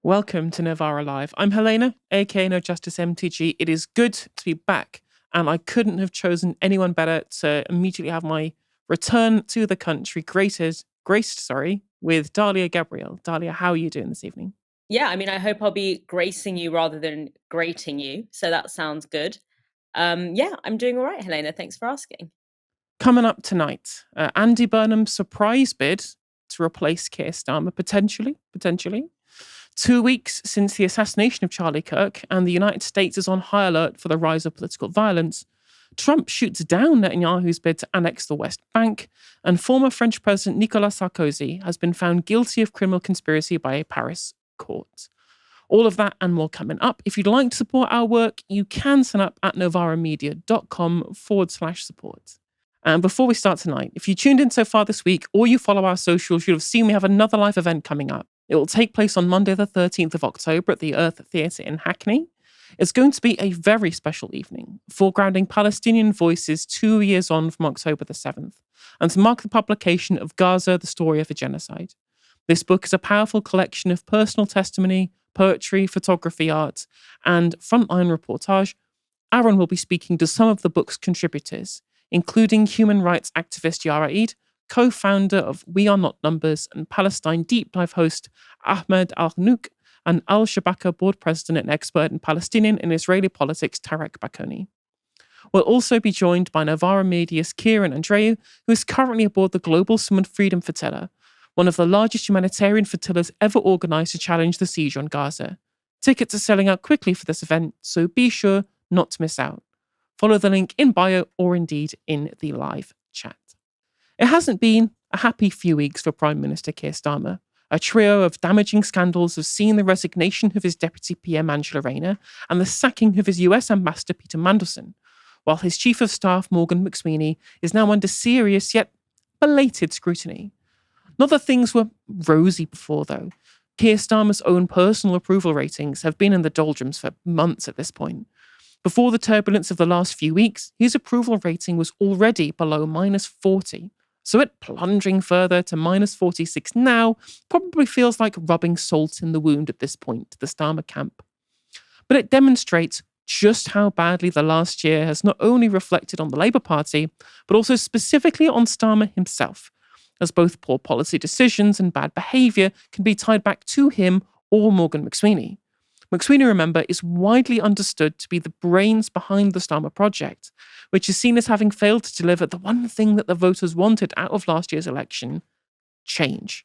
Welcome to Novara Live. I'm Helena, aka No Justice MTG. It is good to be back, and I couldn't have chosen anyone better to immediately have my return to the country graced, with Dalia Gebrial. Dalia, how are you doing this evening? Yeah, I mean, I hope I'll be gracing you rather than grating you. So that sounds good. Yeah, I'm doing all right, Helena. Thanks for asking. Coming up tonight, Andy Burnham's surprise bid to replace Keir Starmer, potentially. 2 weeks since the assassination of Charlie Kirk, and the United States is on high alert for the rise of political violence. Trump shoots down Netanyahu's bid to annex the West Bank, and former French President Nicolas Sarkozy has been found guilty of criminal conspiracy by a Paris court. All of that and more coming up. If you'd like to support our work, you can sign up at novaramedia.com/support. And before we start tonight, if you tuned in so far this week or you follow our socials, you'll have seen we have another live event coming up. It will take place on Monday, the 13th of October at the Earth Theatre in Hackney. It's going to be a very special evening, foregrounding Palestinian voices 2 years on from October the 7th, and to mark the publication of Gaza, the Story of a Genocide. This book is a powerful collection of personal testimony, poetry, photography, art, and frontline reportage. Aaron will be speaking to some of the book's contributors, including human rights activist Yara Eid, co-founder of We Are Not Numbers, and Palestine Deep Dive host Ahmed Al-Hanouk, and Al-Shabaka board president and expert in Palestinian and Israeli politics Tarek Bakoni. We'll also be joined by Novara Media's Keir and Andreu, who is currently aboard the Global Summer Freedom Flotilla, one of the largest humanitarian flotillas ever organised to challenge the siege on Gaza. Tickets are selling out quickly for this event, so be sure not to miss out. Follow the link in bio or indeed in the live chat. It hasn't been a happy few weeks for Prime Minister Keir Starmer. A trio of damaging scandals have seen the resignation of his Deputy PM Angela Rayner and the sacking of his US Ambassador Peter Mandelson, while his Chief of Staff Morgan McSweeney is now under serious yet belated scrutiny. Not that things were rosy before, though. Keir Starmer's own personal approval ratings have been in the doldrums for months at this point. Before the turbulence of the last few weeks, his approval rating was already below -40. So it plunging further to -46 now probably feels like rubbing salt in the wound at this point to the Starmer camp. But it demonstrates just how badly the last year has not only reflected on the Labour Party, but also specifically on Starmer himself, as both poor policy decisions and bad behaviour can be tied back to him or Morgan McSweeney. McSweeney, remember, is widely understood to be the brains behind the Starmer project, which is seen as having failed to deliver the one thing that the voters wanted out of last year's election: change.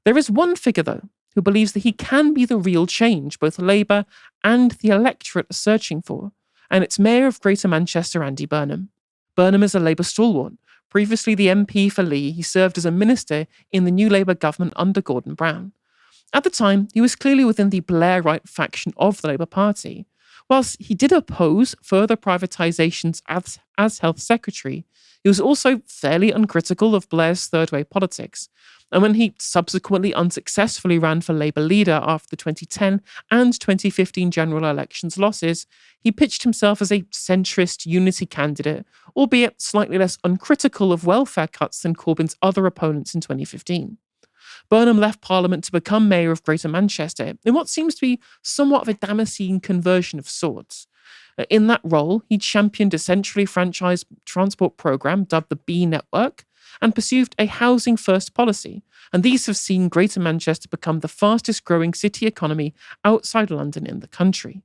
There is one figure, though, who believes that he can be the real change both Labour and the electorate are searching for, and it's Mayor of Greater Manchester, Andy Burnham. Burnham is a Labour stalwart. Previously the MP for Lee, he served as a minister in the new Labour government under Gordon Brown. At the time, he was clearly within the Blairite faction of the Labour Party. Whilst he did oppose further privatisations as Health Secretary, he was also fairly uncritical of Blair's third-way politics. And when he subsequently unsuccessfully ran for Labour leader after the 2010 and 2015 general elections losses, he pitched himself as a centrist unity candidate, albeit slightly less uncritical of welfare cuts than Corbyn's other opponents in 2015. Burnham left Parliament to become Mayor of Greater Manchester in what seems to be somewhat of a Damascene conversion of sorts. In that role, he championed a centrally franchised transport programme dubbed the B Network and pursued a housing-first policy, and these have seen Greater Manchester become the fastest-growing city economy outside London in the country.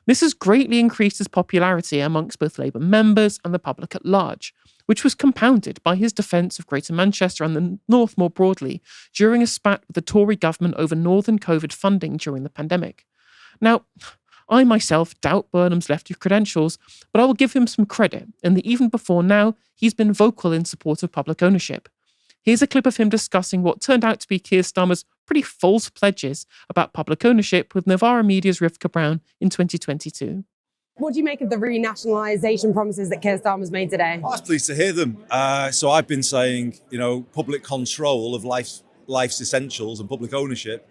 This has greatly increased his popularity amongst both Labour members and the public at large, which was compounded by his defence of Greater Manchester and the North more broadly during a spat with the Tory government over northern COVID funding during the pandemic. Now, I myself doubt Burnham's lefty credentials, but I will give him some credit in that even before now, he's been vocal in support of public ownership. Here's a clip of him discussing what turned out to be Keir Starmer's pretty false pledges about public ownership with Novara Media's Rivka Brown in 2022. What do you make of the renationalisation promises that Keir Starmer's made today? I was pleased to hear them. So I've been saying, public control of life's essentials and public ownership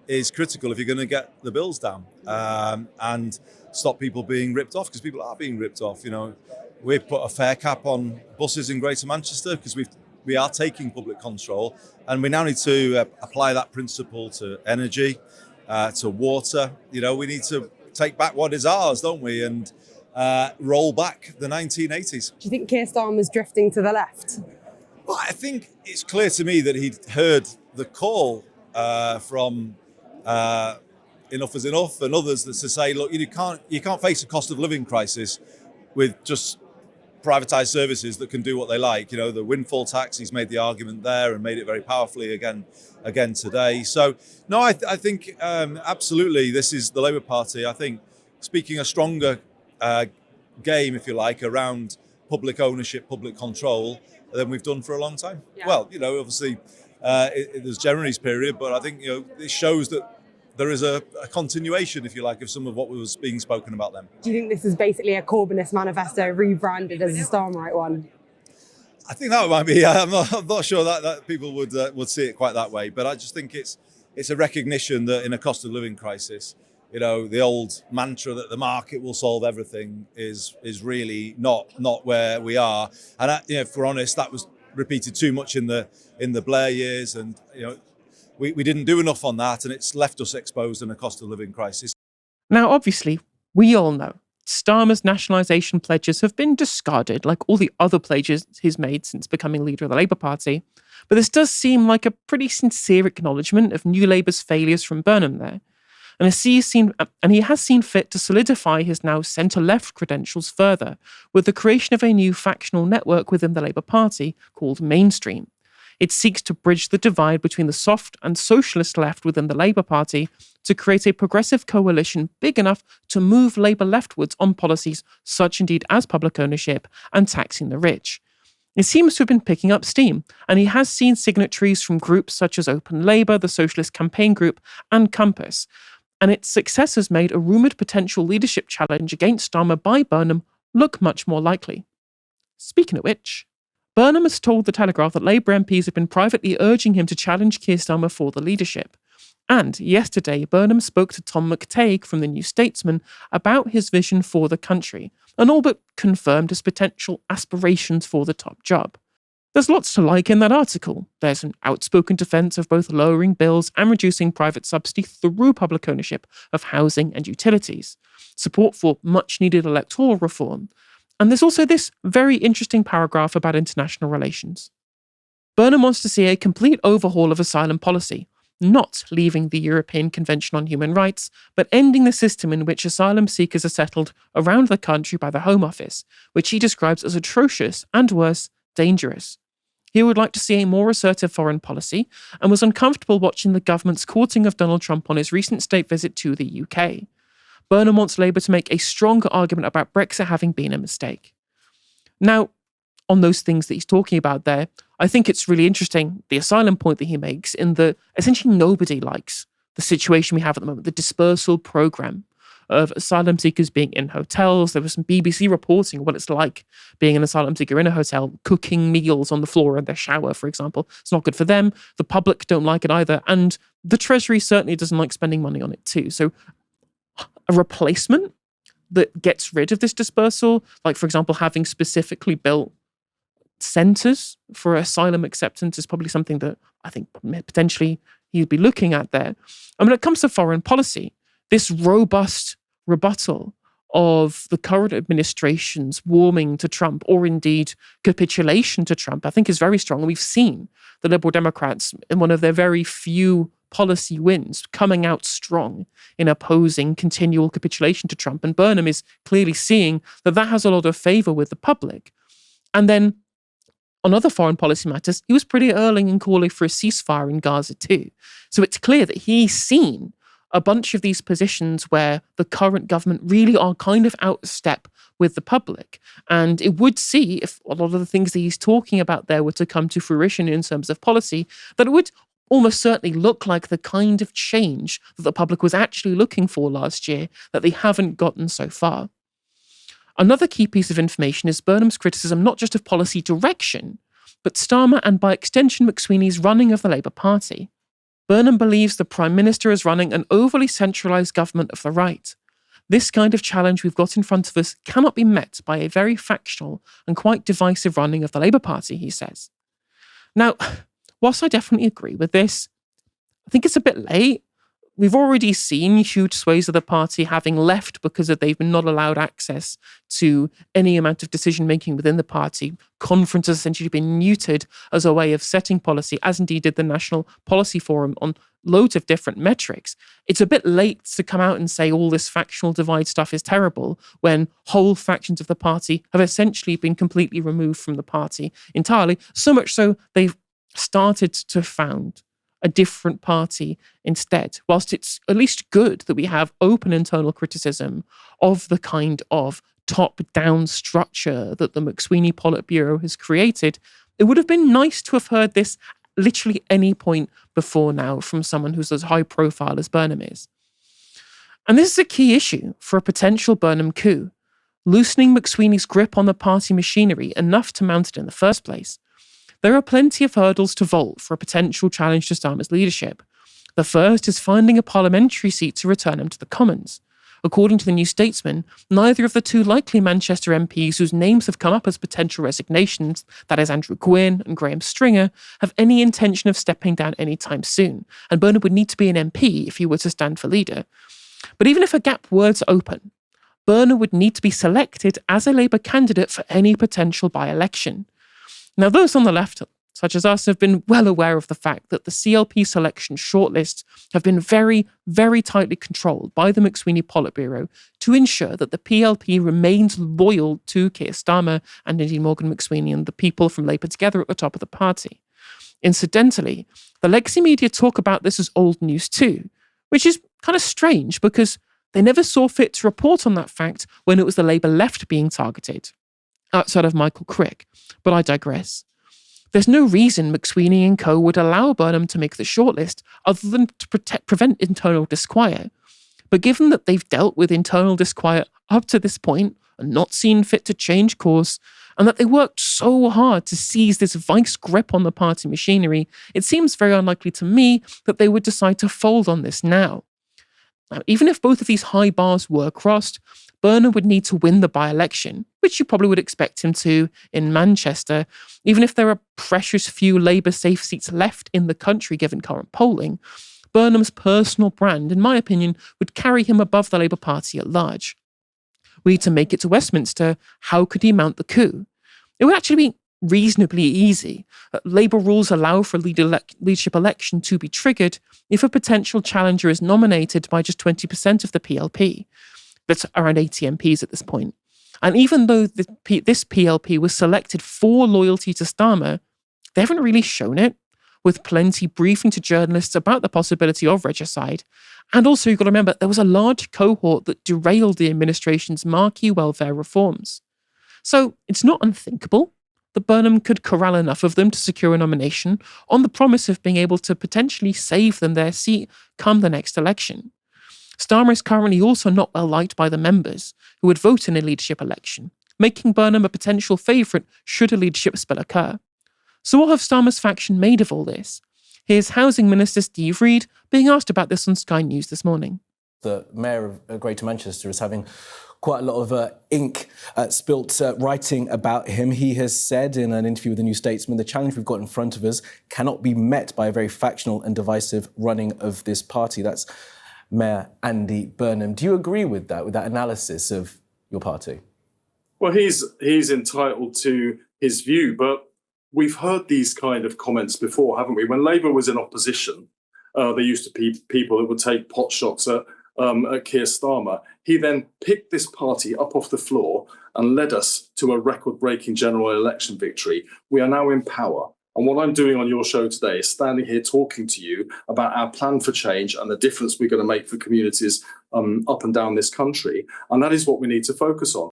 is critical if you're going to get the bills down and stop people being ripped off, because people are being ripped off. We've put a fare cap on buses in Greater Manchester because we are taking public control, and we now need to apply that principle to energy. to water. We need to take back what is ours, don't we? And roll back the 1980s. Do you think Keir Starmer's drifting to the left? Well, I think it's clear to me that he'd heard the call from Enough is Enough and others that to say, look, you can't face a cost of living crisis with just privatised services that can do what they like. The windfall tax, he's made the argument there and made it very powerfully again today. So, no, I think absolutely this is the Labour Party, I think, speaking a stronger game, if you like, around public ownership, public control than we've done for a long time. Yeah. Well, obviously there's Jeremy's period, but I think, it shows that there is a continuation, if you like, of some of what was being spoken about then. Do you think this is basically a Corbynist manifesto rebranded as a Starmerite one? I think that might be. I'm not sure that people would see it quite that way, but I just think it's a recognition that in a cost of living crisis, the old mantra that the market will solve everything is really not where we are. And if we're honest, that was repeated too much in the Blair years, and we didn't do enough on that, and it's left us exposed in a cost of living crisis. Now, obviously, we all know Starmer's nationalisation pledges have been discarded, like all the other pledges he's made since becoming leader of the Labour Party. But this does seem like a pretty sincere acknowledgement of New Labour's failures from Burnham there. And he has seen fit to solidify his now centre-left credentials further with the creation of a new factional network within the Labour Party called Mainstream. It seeks to bridge the divide between the soft and socialist left within the Labour Party to create a progressive coalition big enough to move Labour leftwards on policies such indeed as public ownership and taxing the rich. It seems to have been picking up steam, and he has seen signatories from groups such as Open Labour, the Socialist Campaign Group, and Compass. And its success has made a rumoured potential leadership challenge against Starmer by Burnham look much more likely. Speaking of which, Burnham has told The Telegraph that Labour MPs have been privately urging him to challenge Keir Starmer for the leadership. And yesterday, Burnham spoke to Tom McTague from The New Statesman about his vision for the country, and all but confirmed his potential aspirations for the top job. There's lots to like in that article. There's an outspoken defence of both lowering bills and reducing private subsidy through public ownership of housing and utilities, support for much-needed electoral reform, and there's also this very interesting paragraph about international relations. Burnham wants to see a complete overhaul of asylum policy, not leaving the European Convention on Human Rights, but ending the system in which asylum seekers are settled around the country by the Home Office, which he describes as atrocious and, worse, dangerous. He would like to see a more assertive foreign policy and was uncomfortable watching the government's courting of Donald Trump on his recent state visit to the UK. Burnham wants Labour to make a stronger argument about Brexit having been a mistake. Now, on those things that he's talking about there, I think it's really interesting, the asylum point that he makes, in that essentially nobody likes the situation we have at the moment, the dispersal programme of asylum seekers being in hotels. There was some BBC reporting of what it's like being an asylum seeker in a hotel, cooking meals on the floor in their shower, for example. It's not good for them. The public don't like it either. And the Treasury certainly doesn't like spending money on it too. So a replacement that gets rid of this dispersal, like, for example, having specifically built centres for asylum acceptance, is probably something that I think potentially he'd be looking at there. And when it comes to foreign policy, this robust rebuttal of the current administration's warming to Trump, or indeed capitulation to Trump, I think is very strong. And we've seen the Liberal Democrats, in one of their very few policy wins, coming out strong in opposing continual capitulation to Trump. And Burnham is clearly seeing that that has a lot of favour with the public. And then on other foreign policy matters, he was pretty early in calling for a ceasefire in Gaza too. So it's clear that he's seen a bunch of these positions where the current government really are kind of out of step with the public. And it would see, if a lot of the things that he's talking about there were to come to fruition in terms of policy, that it would almost certainly look like the kind of change that the public was actually looking for last year that they haven't gotten so far. Another key piece of information is Burnham's criticism not just of policy direction, but Starmer and by extension McSweeney's running of the Labour Party. Burnham believes the Prime Minister is running an overly centralised government of the right. This kind of challenge we've got in front of us cannot be met by a very factional and quite divisive running of the Labour Party, he says. Now, whilst I definitely agree with this, I think it's a bit late. we've already seen huge swathes of the party having left because they've been not allowed access to any amount of decision-making within the party. Conferences essentially been neutered as a way of setting policy, as indeed did the National Policy Forum on loads of different metrics. It's a bit late to come out and say all this factional divide stuff is terrible when whole factions of the party have essentially been completely removed from the party entirely, so much so they've started to found a different party instead. Whilst it's at least good that we have open internal criticism of the kind of top-down structure that the McSweeney Politburo has created, it would have been nice to have heard this literally any point before now from someone who's as high profile as Burnham is. And this is a key issue for a potential Burnham coup, loosening McSweeney's grip on the party machinery enough to mount it in the first place. There are plenty of hurdles to vault for a potential challenge to Starmer's leadership. The first is finding a parliamentary seat to return him to the Commons. According to the New Statesman, neither of the two likely Manchester MPs whose names have come up as potential resignations, that is Andrew Gwynn and Graham Stringer, have any intention of stepping down anytime soon, and Burnham would need to be an MP if he were to stand for leader. But even if a gap were to open, Burnham would need to be selected as a Labour candidate for any potential by-election. Now, those on the left, such as us, have been well aware of the fact that the CLP selection shortlists have been very, very tightly controlled by the McSweeney Politburo to ensure that the PLP remains loyal to Keir Starmer and indeed Morgan McSweeney and the people from Labour together at the top of the party. Incidentally, the legacy media talk about this as old news too, which is kind of strange because they never saw fit to report on that fact when it was the Labour left being targeted, outside of Michael Crick, but I digress. There's no reason McSweeney and co would allow Burnham to make the shortlist other than to prevent internal disquiet. But given that they've dealt with internal disquiet up to this point and not seen fit to change course, and that they worked so hard to seize this vice grip on the party machinery, it seems very unlikely to me that they would decide to fold on this now. Now, even if both of these high bars were crossed, Burnham would need to win the by-election, which you probably would expect him to in Manchester, even if there are precious few Labour safe seats left in the country given current polling. Burnham's personal brand, in my opinion, would carry him above the Labour Party at large. Were he to make it to Westminster, how could he mount the coup? It would actually be reasonably easy. Labour rules allow for a leadership election to be triggered if a potential challenger is nominated by just 20% of the PLP. That's around 80 MPs at this point. And even though this PLP was selected for loyalty to Starmer, they haven't really shown it, with plenty briefing to journalists about the possibility of regicide. And also, you've got to remember, there was a large cohort that derailed the administration's marquee welfare reforms. So it's not unthinkable that Burnham could corral enough of them to secure a nomination on the promise of being able to potentially save them their seat come the next election. Starmer is currently also not well liked by the members who would vote in a leadership election, making Burnham a potential favourite should a leadership spill occur. So what have Starmer's faction made of all this? Here's Housing Minister Steve Reid being asked about this on Sky News this morning. The Mayor of Greater Manchester is having quite a lot of ink spilt writing about him. He has said in an interview with the New Statesman, the challenge we've got in front of us cannot be met by a very factional and divisive running of this party. That's Mayor Andy Burnham. Do you agree with that analysis of your party? Well, he's entitled to his view, but we've heard these kind of comments before, haven't we? When Labour was in opposition, there used to be people that would take pot shots at Keir Starmer. He then picked this party up off the floor and led us to a record-breaking general election victory. We are now in power. And what I'm doing on your show today is standing here talking to you about our plan for change and the difference we're going to make for communities up and down this country. And that is what we need to focus on.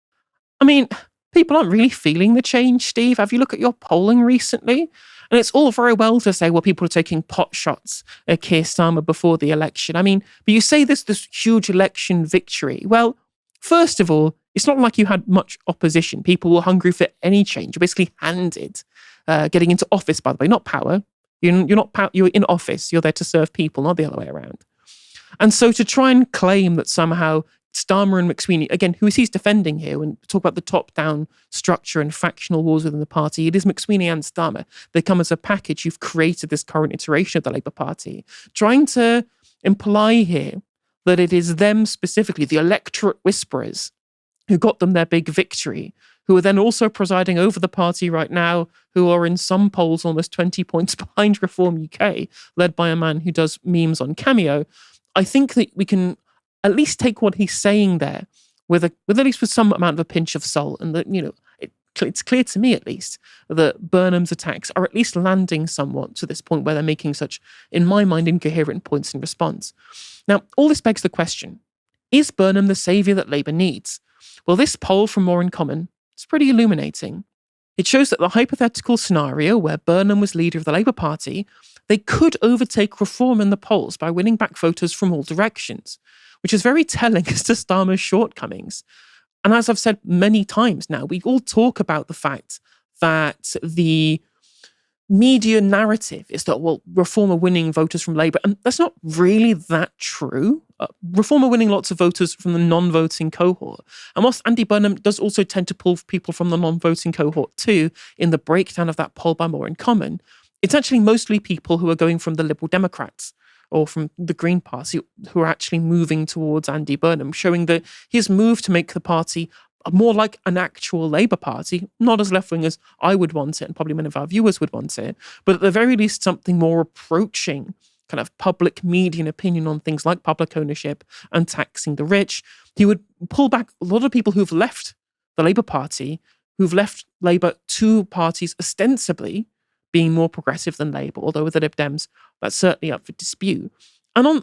I mean, people aren't really feeling the change, Steve. Have you looked at your polling recently? And it's all very well to say, well, people are taking pot shots at Keir Starmer before the election. I mean, but you say this huge election victory. Well, first of all, it's not like you had much opposition. People were hungry for any change. You're basically handed getting into office, by the way, not power. You're in office. You're there to serve people, not the other way around. And so to try and claim that somehow Starmer and McSweeney, again, who he's defending here, when we talk about the top-down structure and factional wars within the party, it is McSweeney and Starmer. They come as a package. You've created this current iteration of the Labour Party. Trying to imply here that it is them specifically, the electorate whisperers, who got them their big victory, who are then also presiding over the party right now, who are in some polls almost 20 points behind Reform UK, led by a man who does memes on Cameo. I think that we can at least take what he's saying there with some amount of a pinch of salt, and that, it's clear to me at least that Burnham's attacks are at least landing somewhat to this point where they're making such, in my mind, incoherent points in response. Now, all this begs the question, is Burnham the saviour that Labour needs? Well, this poll from More in Common is pretty illuminating. It shows that the hypothetical scenario where Burnham was leader of the Labour Party, they could overtake Reform in the polls by winning back voters from all directions, which is very telling as to Starmer's shortcomings. And as I've said many times now, we all talk about the fact that the media narrative is that, well, Reform are winning voters from Labour, and that's not really that true. Reform are winning lots of voters from the non-voting cohort. And whilst Andy Burnham does also tend to pull people from the non-voting cohort too, in the breakdown of that poll by More in Common, it's actually mostly people who are going from the Liberal Democrats or from the Green Party who are actually moving towards Andy Burnham, showing that his move to make the party more like an actual Labour Party, not as left-wing as I would want it, and probably many of our viewers would want it, but at the very least something more approaching kind of public median opinion on things like public ownership and taxing the rich. He would pull back a lot of people who've left the Labour Party, who've left Labour to parties ostensibly being more progressive than Labour, although with the Lib Dems, that's certainly up for dispute. And on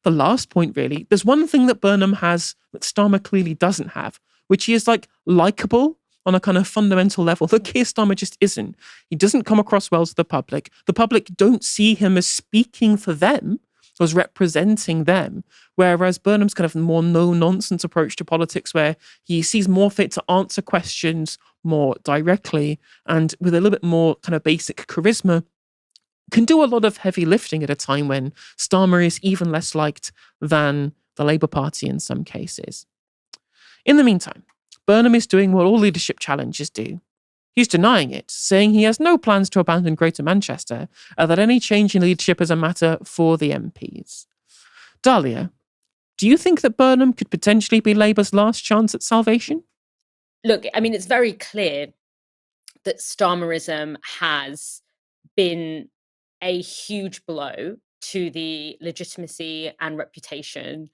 the last point, really, there's one thing that Burnham has that Starmer clearly doesn't have, which he is likable on a kind of fundamental level that Keir Starmer just isn't. He doesn't come across well to the public. The public don't see him as speaking for them, as representing them, whereas Burnham's kind of more no-nonsense approach to politics, where he sees more fit to answer questions more directly and with a little bit more kind of basic charisma, can do a lot of heavy lifting at a time when Starmer is even less liked than the Labour Party in some cases. In the meantime, Burnham is doing what all leadership challenges do. He's denying it, saying he has no plans to abandon Greater Manchester, and that any change in leadership is a matter for the MPs. Dalia, do you think that Burnham could potentially be Labour's last chance at salvation? Look, I mean, it's very clear that Starmerism has been a huge blow to the legitimacy and reputation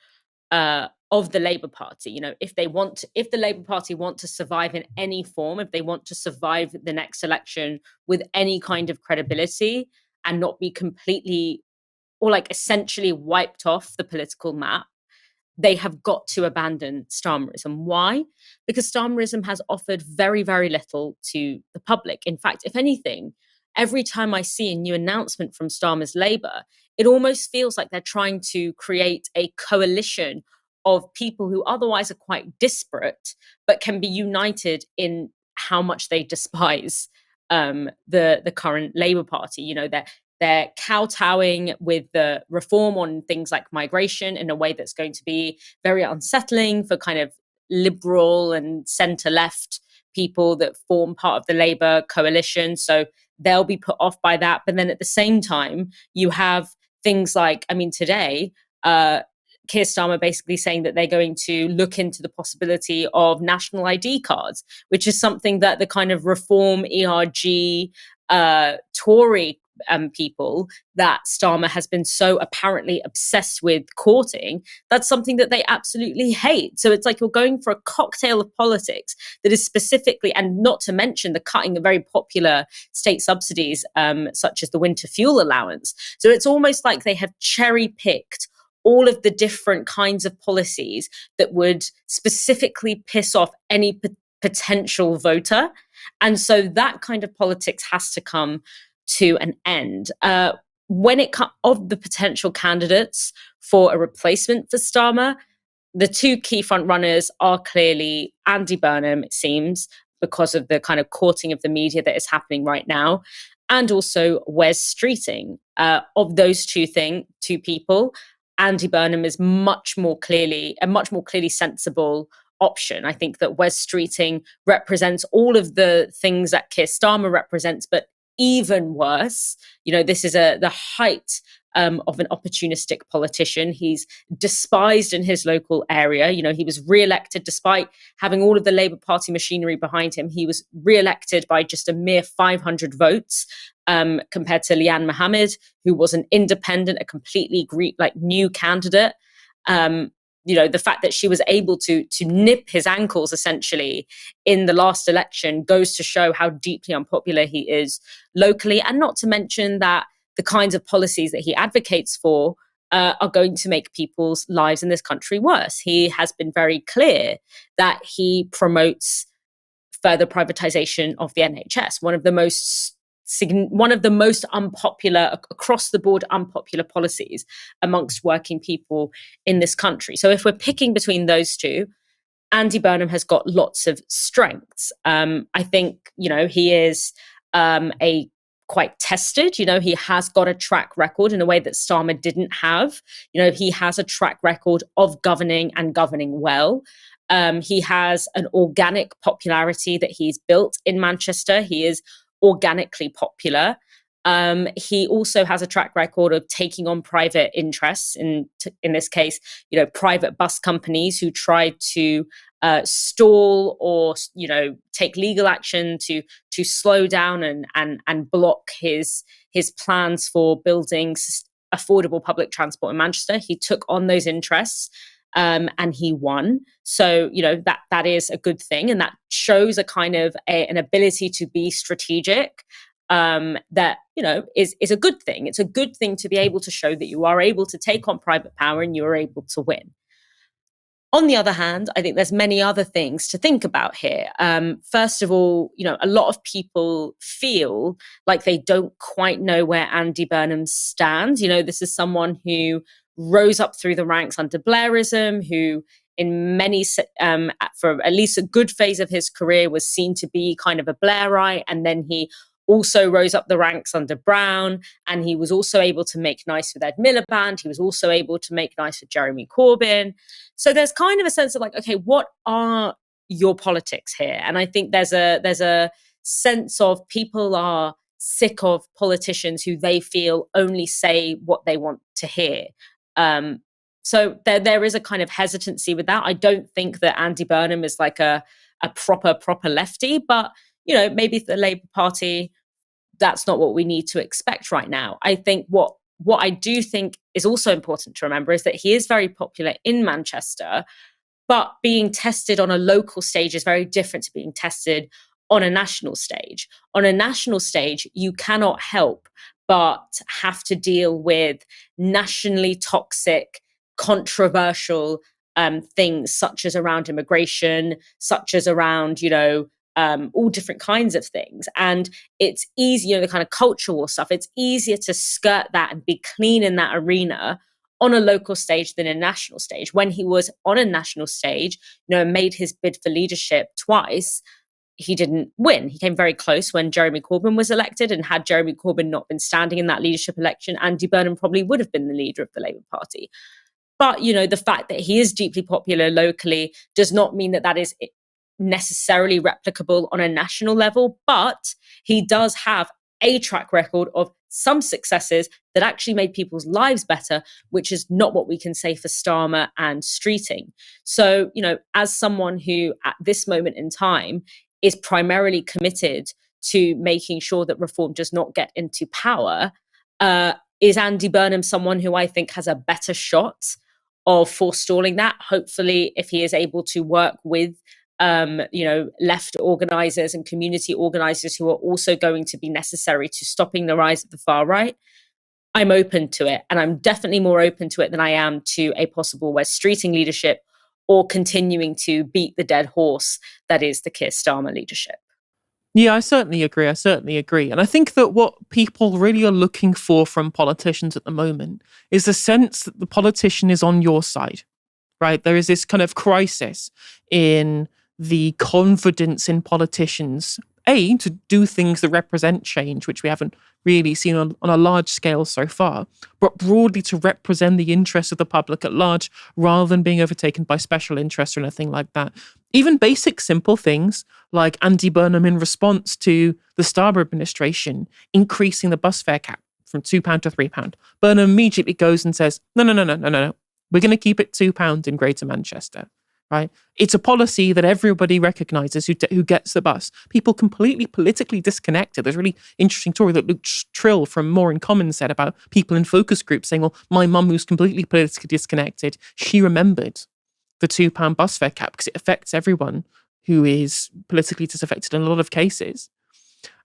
of the Labour Party. If the Labour Party want to survive in any form, if they want to survive the next election with any kind of credibility and not be completely or essentially wiped off the political map, they have got to abandon Starmerism. Why? Because Starmerism has offered very, very little to the public. In fact, if anything, every time I see a new announcement from Starmer's Labour, it almost feels like they're trying to create a coalition of people who otherwise are quite disparate, but can be united in how much they despise the current Labour Party. They're kowtowing with the reform on things like migration in a way that's going to be very unsettling for kind of liberal and centre-left people that form part of the Labour coalition. So they'll be put off by that. But then at the same time, you have things like, today, Keir Starmer basically saying that they're going to look into the possibility of national ID cards, which is something that the kind of reform ERG Tory people that Starmer has been so apparently obsessed with courting, that's something that they absolutely hate. So it's like you're going for a cocktail of politics that is specifically, and not to mention the cutting of very popular state subsidies, such as the winter fuel allowance. So it's almost like they have cherry-picked all of the different kinds of policies that would specifically piss off any potential voter. And so that kind of politics has to come to an end. When it comes of the potential candidates for a replacement for Starmer, the two key front runners are clearly Andy Burnham, it seems, because of the kind of courting of the media that is happening right now, and also Wes Streeting. Of those two people, Andy Burnham is much more clearly sensible option. I think that Wes Streeting represents all of the things that Keir Starmer represents, but even worse. This is the height of an opportunistic politician. He's despised in his local area. He was re-elected despite having all of the Labour Party machinery behind him. He was re-elected by just a mere 500 votes compared to Liane Mohammed, who was an independent, a completely new candidate. The fact that she was able to nip his ankles essentially in the last election goes to show how deeply unpopular he is locally, and not to mention that the kinds of policies that he advocates for are going to make people's lives in this country worse. He has been very clear that he promotes further privatization of the NHS, one of the most unpopular, across the board unpopular policies amongst working people in this country. So if we're picking between those two, Andy Burnham has got lots of strengths. I think, he is a quite tested. He has got a track record in a way that Starmer didn't have. He has a track record of governing and governing well. He has an organic popularity that he's built in Manchester. He is organically popular. He also has a track record of taking on private interests, in this case, private bus companies who tried to stall or take legal action to slow down and block his plans for building affordable public transport in Manchester. He took on those interests. And he won. So, that is a good thing. And that shows a kind of an ability to be strategic that, is a good thing. It's a good thing to be able to show that you are able to take on private power and you are able to win. On the other hand, I think there's many other things to think about here. First of all, a lot of people feel like they don't quite know where Andy Burnham stands. This is someone who rose up through the ranks under Blairism, who in many, for at least a good phase of his career, was seen to be kind of a Blairite. And then he also rose up the ranks under Brown, and he was also able to make nice with Ed Miliband. He was also able to make nice with Jeremy Corbyn. So there's kind of a sense of okay, what are your politics here? And I think there's a sense of people are sick of politicians who they feel only say what they want to hear. So there is a kind of hesitancy with that. I don't think that Andy Burnham is like a proper lefty, but maybe the Labour Party, that's not what we need to expect right now. I think what I do think is also important to remember is that he is very popular in Manchester, but being tested on a local stage is very different to being tested on a national stage. On a national stage, you cannot help but have to deal with nationally toxic, controversial things, such as around immigration, such as around, all different kinds of things. And it's easy, the kind of culture war stuff, it's easier to skirt that and be clean in that arena on a local stage than a national stage. When he was on a national stage, made his bid for leadership twice, he didn't win. He came very close when Jeremy Corbyn was elected, and had Jeremy Corbyn not been standing in that leadership election, Andy Burnham probably would have been the leader of the Labour Party. But, the fact that he is deeply popular locally does not mean that is necessarily replicable on a national level, but he does have a track record of some successes that actually made people's lives better, which is not what we can say for Starmer and Streeting. So, as someone who at this moment in time is primarily committed to making sure that reform does not get into power, is Andy Burnham someone who I think has a better shot of forestalling that? Hopefully, if he is able to work with left organisers and community organisers who are also going to be necessary to stopping the rise of the far right, I'm open to it. And I'm definitely more open to it than I am to a possible West Streeting leadership or continuing to beat the dead horse that is the Keir Starmer leadership. Yeah, I certainly agree. And I think that what people really are looking for from politicians at the moment is the sense that the politician is on your side, right? There is this kind of crisis in the confidence in politicians, to do things that represent change, which we haven't really seen on a large scale so far, but broadly to represent the interests of the public at large rather than being overtaken by special interests or anything like that. Even basic simple things like Andy Burnham in response to the Starmer administration increasing the bus fare cap from £2 to £3. Burnham immediately goes and says, no. We're going to keep it £2 in Greater Manchester. Right? It's a policy that everybody recognises who gets the bus. People completely politically disconnected. There's a really interesting story that Luke Trill from More in Common said about people in focus groups saying, well, my mum, who's completely politically disconnected, she remembered the £2 bus fare cap because it affects everyone who is politically disaffected in a lot of cases.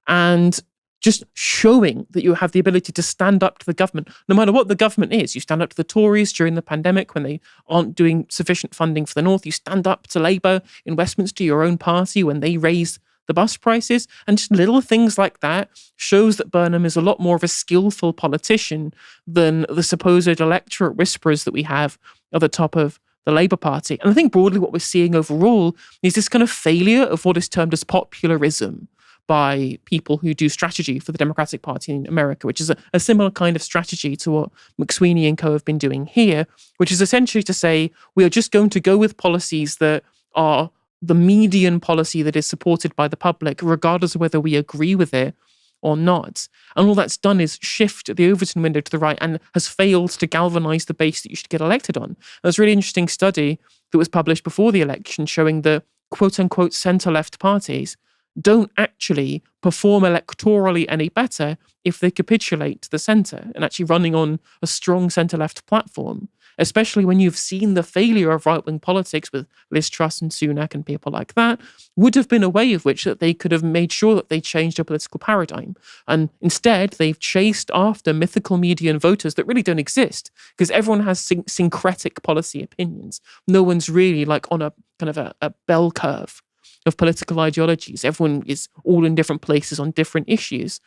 And just showing that you have the ability to stand up to the government, no matter what the government is. You stand up to the Tories during the pandemic when they aren't doing sufficient funding for the North. You stand up to Labour in Westminster, your own party, when they raise the bus prices. And just little things like that shows that Burnham is a lot more of a skillful politician than the supposed electorate whisperers that we have at the top of the Labour Party. And I think broadly what we're seeing overall is this kind of failure of what is termed as popularism by people who do strategy for the Democratic Party in America, which is a similar kind of strategy to what McSweeney and co have been doing here, which is essentially to say we are just going to go with policies that are the median policy that is supported by the public, regardless of whether we agree with it or not. And all that's done is shift the Overton window to the right and has failed to galvanise the base that you should get elected on. There's a really interesting study that was published before the election showing the quote-unquote centre-left parties don't actually perform electorally any better if they capitulate to the centre and actually running on a strong centre-left platform, especially when you've seen the failure of right-wing politics with Liz Truss and Sunak and people like that, would have been a way of which that they could have made sure that they changed a political paradigm. And instead, they've chased after mythical median voters that really don't exist because everyone has syncretic policy opinions. No one's really like on a kind of a bell curve of political ideologies. Everyone is all in different places on different issues.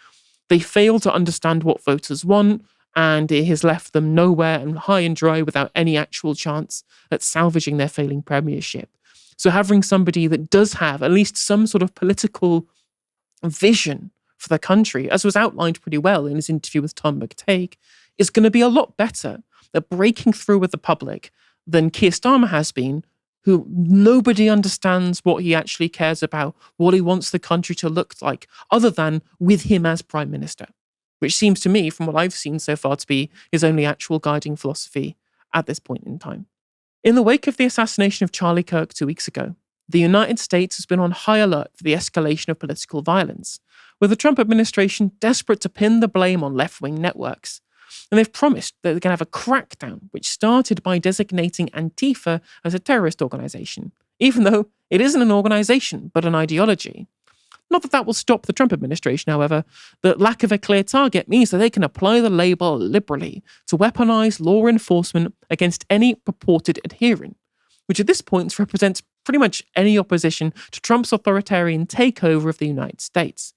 They fail to understand what voters want, and it has left them nowhere and high and dry without any actual chance at salvaging their failing premiership. So having somebody that does have at least some sort of political vision for the country, as was outlined pretty well in his interview with Tom McTague, is going to be a lot better at breaking through with the public than Keir Starmer has been, who nobody understands what he actually cares about, what he wants the country to look like, other than with him as Prime Minister, which seems to me, from what I've seen so far, to be his only actual guiding philosophy at this point in time. In the wake of the assassination of Charlie Kirk 2 weeks ago, the United States has been on high alert for the escalation of political violence, with the Trump administration desperate to pin the blame on left-wing networks. And they've promised that they're going to have a crackdown, which started by designating Antifa as a terrorist organization, even though it isn't an organization, but an ideology. Not that that will stop the Trump administration, however. The lack of a clear target means that they can apply the label liberally to weaponize law enforcement against any purported adherent, which at this point represents pretty much any opposition to Trump's authoritarian takeover of the United States.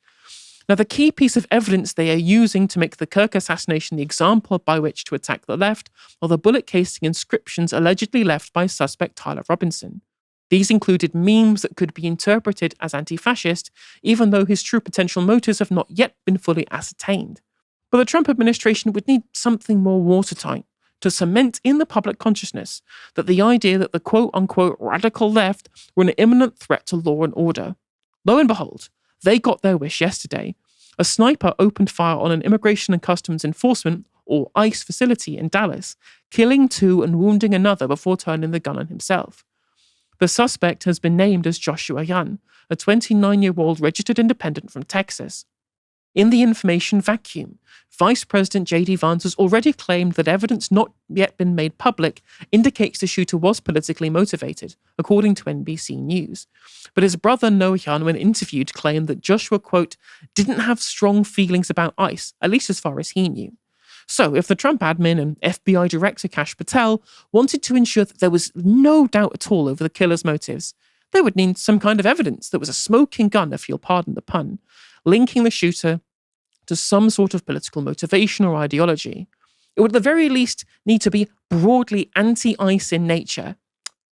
Now, the key piece of evidence they are using to make the Kirk assassination the example by which to attack the left are the bullet casing inscriptions allegedly left by suspect Tyler Robinson. These included memes that could be interpreted as anti-fascist, even though his true potential motives have not yet been fully ascertained. But the Trump administration would need something more watertight to cement in the public consciousness that the idea that the quote-unquote radical left were an imminent threat to law and order. Lo and behold, they got their wish yesterday. A sniper opened fire on an Immigration and Customs Enforcement, or ICE, facility in Dallas, killing 2 and wounding another before turning the gun on himself. The suspect has been named as Joshua Yan, a 29-year-old registered independent from Texas. In the information vacuum, Vice President J.D. Vance has already claimed that evidence not yet been made public indicates the shooter was politically motivated, according to NBC News. But his brother Noah Yan, when interviewed, claimed that Joshua, quote, didn't have strong feelings about ICE, at least as far as he knew. So, if the Trump admin and FBI Director Kash Patel wanted to ensure that there was no doubt at all over the killer's motives, they would need some kind of evidence that was a smoking gun, if you'll pardon the pun, linking the shooter to some sort of political motivation or ideology. It would at the very least need to be broadly anti-ICE in nature.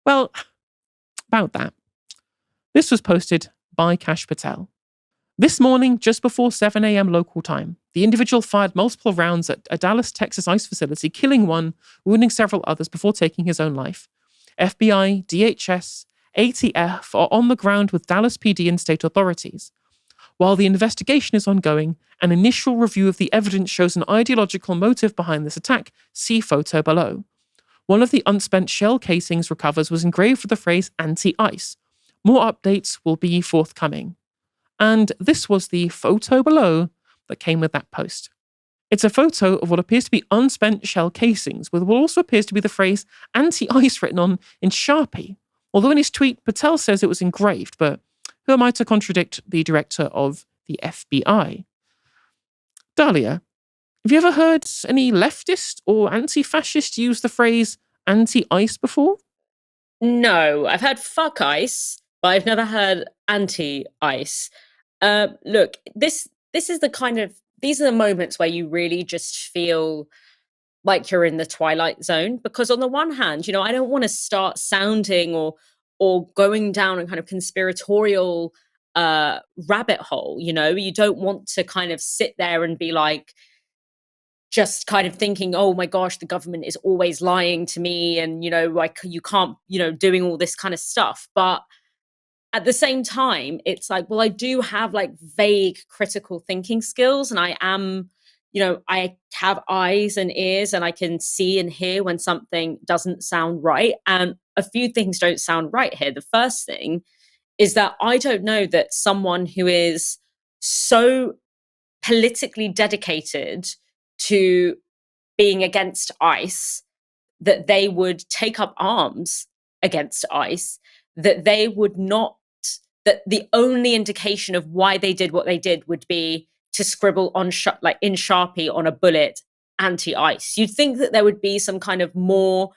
Well, about that. This was posted by Kash Patel. This morning, just before 7 a.m. local time, the individual fired multiple rounds at a Dallas, Texas ICE facility, killing 1, wounding several others before taking his own life. FBI, DHS, ATF are on the ground with Dallas PD and state authorities. While the investigation is ongoing, an initial review of the evidence shows an ideological motive behind this attack. See photo below. One of the unspent shell casings recovered was engraved with the phrase anti-ICE. More updates will be forthcoming. And this was the photo below that came with that post. It's a photo of what appears to be unspent shell casings with what also appears to be the phrase anti-ICE written on in Sharpie. Although in his tweet, Patel says it was engraved, but who am I to contradict the director of the FBI? Dalia, have you ever heard any leftist or anti-fascist use the phrase anti-ICE before? No, I've heard fuck ICE, but I've never heard anti-ICE. Look, this is the kind of, these are the moments where you really just feel like you're in the twilight zone, because on the one hand, I don't want to start sounding or going down a kind of conspiratorial rabbit hole. You don't want to kind of sit there and be like, just kind of thinking, oh my gosh, the government is always lying to me, and like you can't, doing all this kind of stuff. But at the same time, it's like, well, I do have like vague critical thinking skills, and I am, I have eyes and ears, and I can see and hear when something doesn't sound right. And a few things don't sound right here. The first thing is that I don't know that someone who is so politically dedicated to being against ICE, that they would take up arms against ICE, that they would not, that the only indication of why they did what they did would be to scribble on in Sharpie on a bullet anti-ICE. You'd think that there would be some kind of more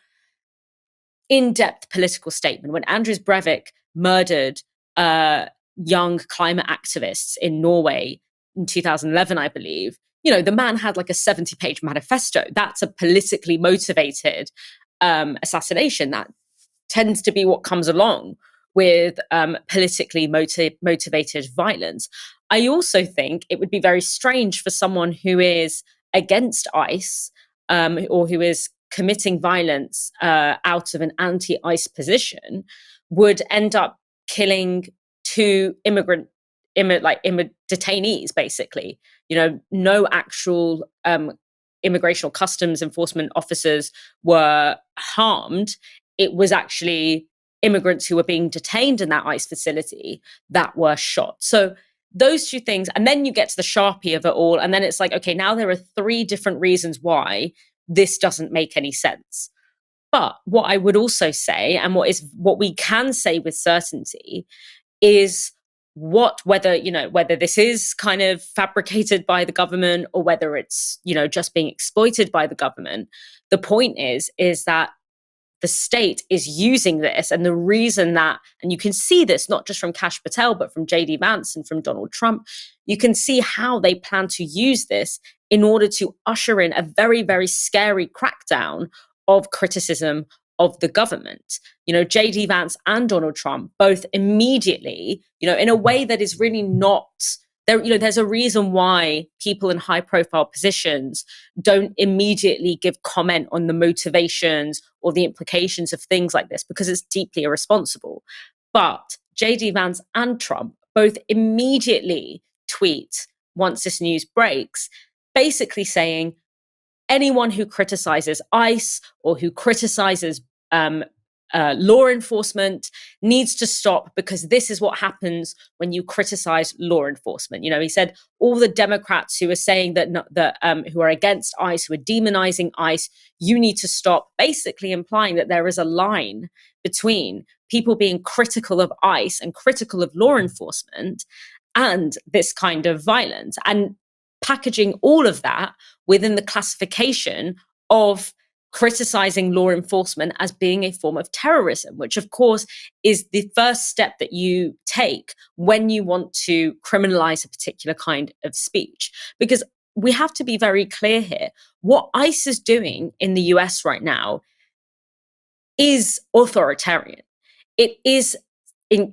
in-depth political statement. When Anders Breivik murdered young climate activists in Norway in 2011, I believe, the man had like a 70-page manifesto. That's a politically motivated assassination. That tends to be what comes along with politically motivated violence. I also think it would be very strange for someone who is against ICE or who is committing violence out of an anti-ICE position would end up killing two detainees, basically. No actual immigration or customs enforcement officers were harmed. It was actually immigrants who were being detained in that ICE facility that were shot. So those two things, and then you get to the Sharpie of it all, and then it's like, okay, now there are three different reasons why this doesn't make any sense. But what I would also say, and what we can say with certainty, is whether this is kind of fabricated by the government or whether it's just being exploited by the government. The point is that the state is using this, and the reason that, and you can see this not just from Kash Patel, but from JD Vance and from Donald Trump, you can see how they plan to use this in order to usher in a very, very scary crackdown of criticism of the government. JD Vance and Donald Trump both immediately, in a way that is really not there. There's a reason why people in high profile positions don't immediately give comment on the motivations or the implications of things like this, because it's deeply irresponsible. But JD Vance and Trump both immediately tweet once this news breaks, basically saying anyone who criticizes ICE or who criticizes law enforcement needs to stop, because this is what happens when you criticize law enforcement. He said all the Democrats who are saying that who are against ICE, who are demonizing ICE, you need to stop, basically implying that there is a line between people being critical of ICE and critical of law enforcement and this kind of violence, and packaging all of that within the classification of criticizing law enforcement as being a form of terrorism, which of course is the first step that you take when you want to criminalize a particular kind of speech. Because we have to be very clear here. What ICE is doing in the US right now is authoritarian. It is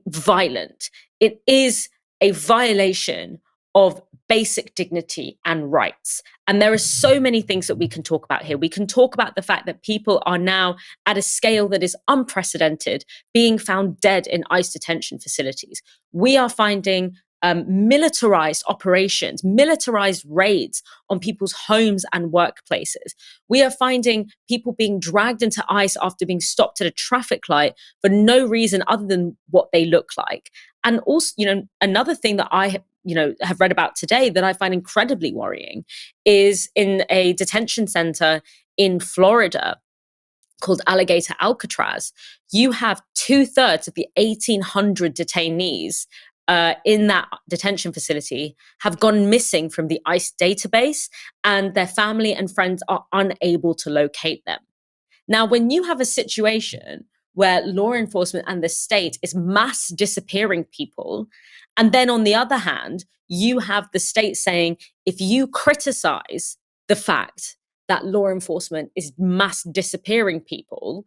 violent. It is a violation of basic dignity and rights. And there are so many things that we can talk about here. We can talk about the fact that people are now at a scale that is unprecedented being found dead in ICE detention facilities. We are finding militarized operations, militarized raids on people's homes and workplaces. We are finding people being dragged into ICE after being stopped at a traffic light for no reason other than what they look like. And also, another thing that I have read about today that I find incredibly worrying is in a detention center in Florida called Alligator Alcatraz, you have 2/3 of the 1,800 detainees in that detention facility have gone missing from the ICE database, and their family and friends are unable to locate them. Now, when you have a situation where law enforcement and the state is mass disappearing people, and then on the other hand, you have the state saying, if you criticize the fact that law enforcement is mass disappearing people,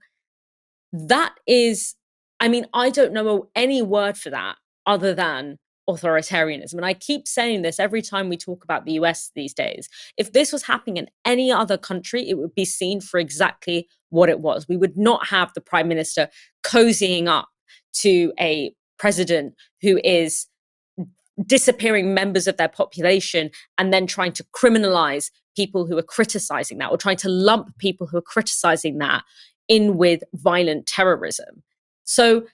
that is, I don't know any word for that other than authoritarianism. And I keep saying this every time we talk about the US these days. If this was happening in any other country, it would be seen for exactly what it was. We would not have the prime minister cozying up to a president who is disappearing members of their population and then trying to criminalize people who are criticizing that, or trying to lump people who are criticizing that in with violent terrorism. So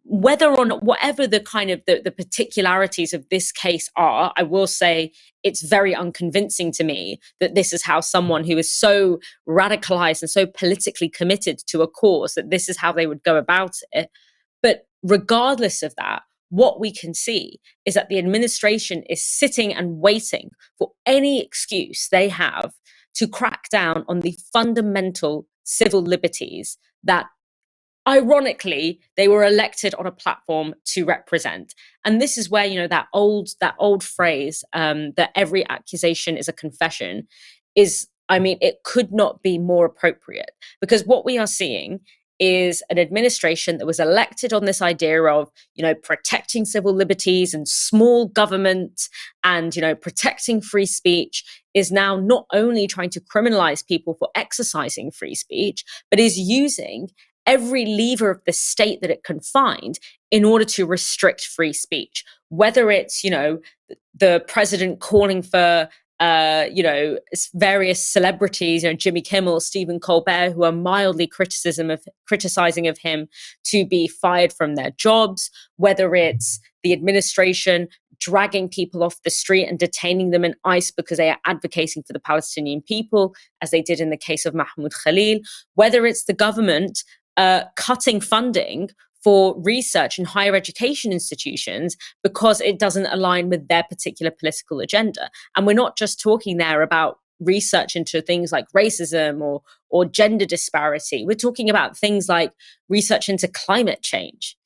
whether or not, whatever the kind of the particularities of this case are, I will say it's very unconvincing to me that this is how someone who is so radicalized and so politically committed to a cause, that this is how they would go about it. But regardless of that, what we can see is that the administration is sitting and waiting for any excuse they have to crack down on the fundamental civil liberties that, ironically, they were elected on a platform to represent. And this is where, that old phrase, that every accusation is a confession, is, it could not be more appropriate, because what we are seeing is an administration that was elected on this idea of, protecting civil liberties and small government and, protecting free speech, is now not only trying to criminalize people for exercising free speech, but is using every lever of the state that it can find in order to restrict free speech. Whether it's, the president calling for various celebrities, Jimmy Kimmel, Stephen Colbert, who are mildly criticizing of him, to be fired from their jobs, whether it's the administration dragging people off the street and detaining them in ICE because they are advocating for the Palestinian people, as they did in the case of Mahmoud Khalil, whether it's the government cutting funding for research in higher education institutions because it doesn't align with their particular political agenda. And we're not just talking there about research into things like racism or gender disparity. We're talking about things like research into climate change,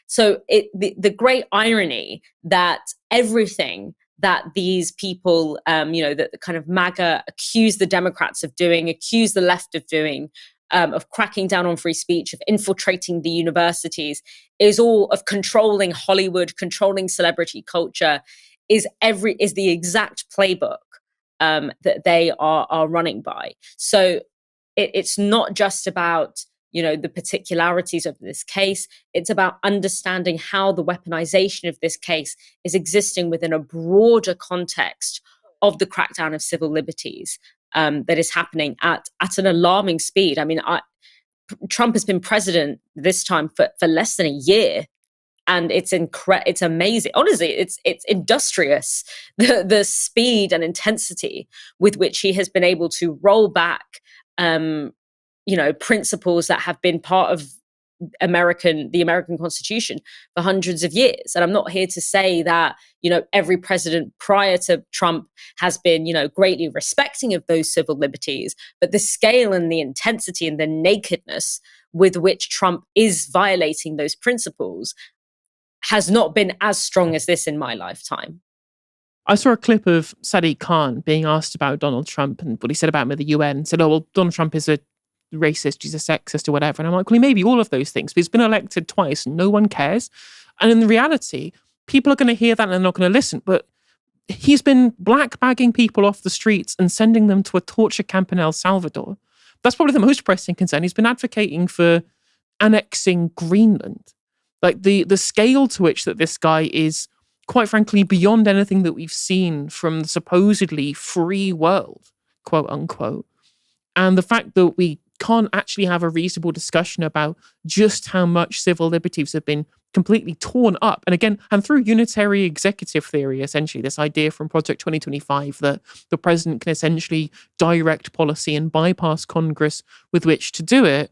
So the great irony that everything that these people, that the kind of MAGA accuse the Democrats of doing, accuse the left of doing, of cracking down on free speech, of infiltrating the universities, is all of controlling Hollywood, controlling celebrity culture, is the exact playbook that they are running by. So it's not just about the particularities of this case. It's about understanding how the weaponization of this case is existing within a broader context of the crackdown of civil liberties that is happening at an alarming speed. Trump has been president this time for less than a year, and it's amazing. Honestly, it's industrious, the speed and intensity with which he has been able to roll back, principles that have been part of the American Constitution for hundreds of years. And I'm not here to say that, every president prior to Trump has been, greatly respecting of those civil liberties, but the scale and the intensity and the nakedness with which Trump is violating those principles has not been as strong as this in my lifetime. I saw a clip of Sadiq Khan being asked about Donald Trump and what he said about him at the UN, and said, oh, well, Donald Trump is a racist, he's a sexist or whatever. And I'm like, well, he may be all of those things, but he's been elected twice and no one cares. And in reality, people are going to hear that and they're not going to listen. But he's been black bagging people off the streets and sending them to a torture camp in El Salvador. That's probably the most pressing concern. He's been advocating for annexing Greenland. Like the scale to which that this guy is quite frankly, beyond anything that we've seen from the supposedly free world, quote unquote. And the fact that we can't actually have a reasonable discussion about just how much civil liberties have been completely torn up. And again, and through unitary executive theory, essentially, this idea from Project 2025 that the president can essentially direct policy and bypass Congress with which to do it,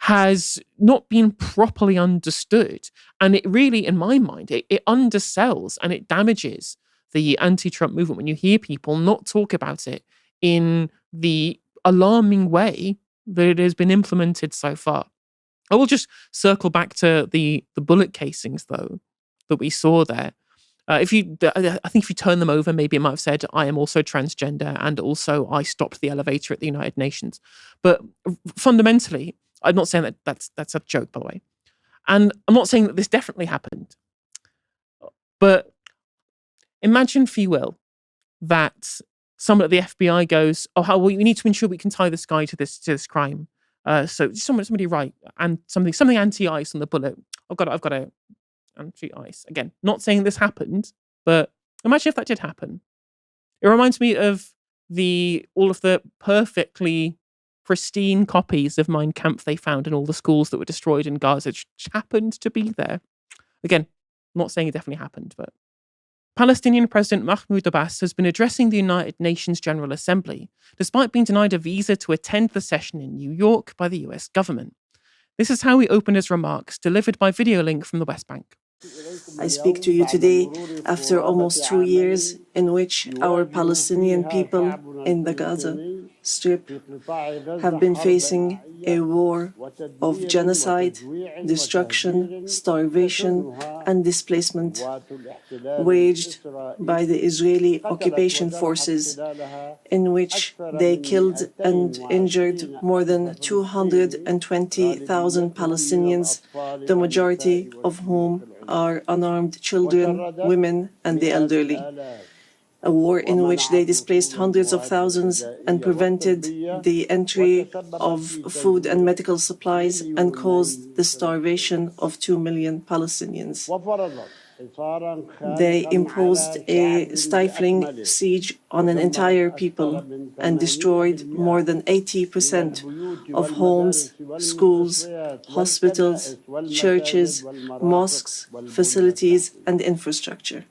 has not been properly understood. And it really, in my mind, it undersells and it damages the anti-Trump movement when you hear people not talk about it in the alarming way that it has been implemented so far. I will just circle back to the bullet casings, though, that we saw there. I think if you turn them over, maybe it might have said, I am also transgender, and also I stopped the elevator at the United Nations. But fundamentally, I'm not saying that's a joke, by the way. And I'm not saying that this definitely happened. But imagine, if you will, that someone at the FBI goes, we need to ensure we can tie this guy to this crime. So somebody write and something anti-ice on the bullet. I've got a anti-ice. Again, not saying this happened, but imagine if that did happen. It reminds me of all of the perfectly pristine copies of Mein Kampf they found in all the schools that were destroyed in Gaza, which happened to be there. Again, not saying it definitely happened, but Palestinian President Mahmoud Abbas has been addressing the United Nations General Assembly, despite being denied a visa to attend the session in New York by the US government. This is how he opened his remarks, delivered by video link from the West Bank. I speak to you today after almost 2 years in which our Palestinian people in the Gaza Strip have been facing a war of genocide, destruction, starvation, and displacement waged by the Israeli occupation forces, in which they killed and injured more than 220,000 Palestinians, the majority of whom are unarmed children, women, and the elderly. A war in which they displaced hundreds of thousands and prevented the entry of food and medical supplies and caused the starvation of 2 million Palestinians. They imposed a stifling siege on an entire people and destroyed more than 80% of homes, schools, hospitals, churches, mosques, facilities, and infrastructure.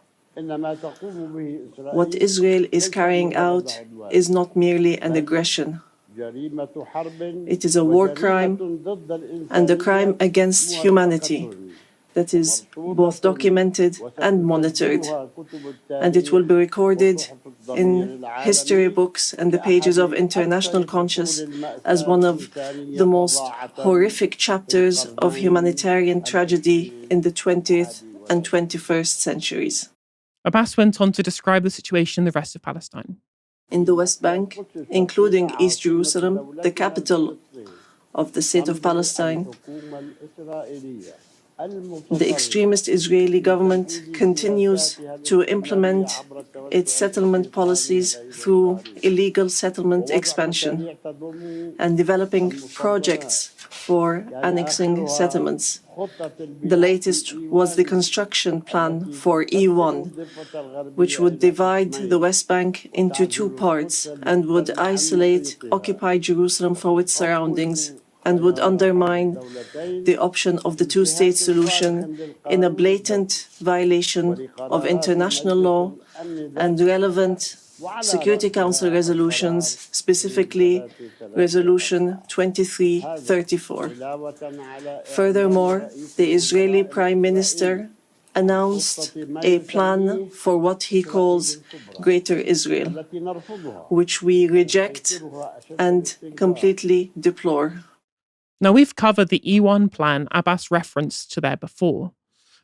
What Israel is carrying out is not merely an aggression. It is a war crime and a crime against humanity that is both documented and monitored, and it will be recorded in history books and the pages of international conscience as one of the most horrific chapters of humanitarian tragedy in the 20th and 21st centuries. Abbas went on to describe the situation in the rest of Palestine. In the West Bank, including East Jerusalem, the capital of the state of Palestine, the extremist Israeli government continues to implement its settlement policies through illegal settlement expansion and developing projects for annexing settlements. The latest was the construction plan for E1, which would divide the West Bank into 2 parts and would isolate occupied Jerusalem from its surroundings and would undermine the option of the two-state solution in a blatant violation of international law and relevant Security Council resolutions, specifically Resolution 2334. Furthermore, the Israeli Prime Minister announced a plan for what he calls Greater Israel, which we reject and completely deplore. Now, we've covered the E1 plan Abbas referenced to there before.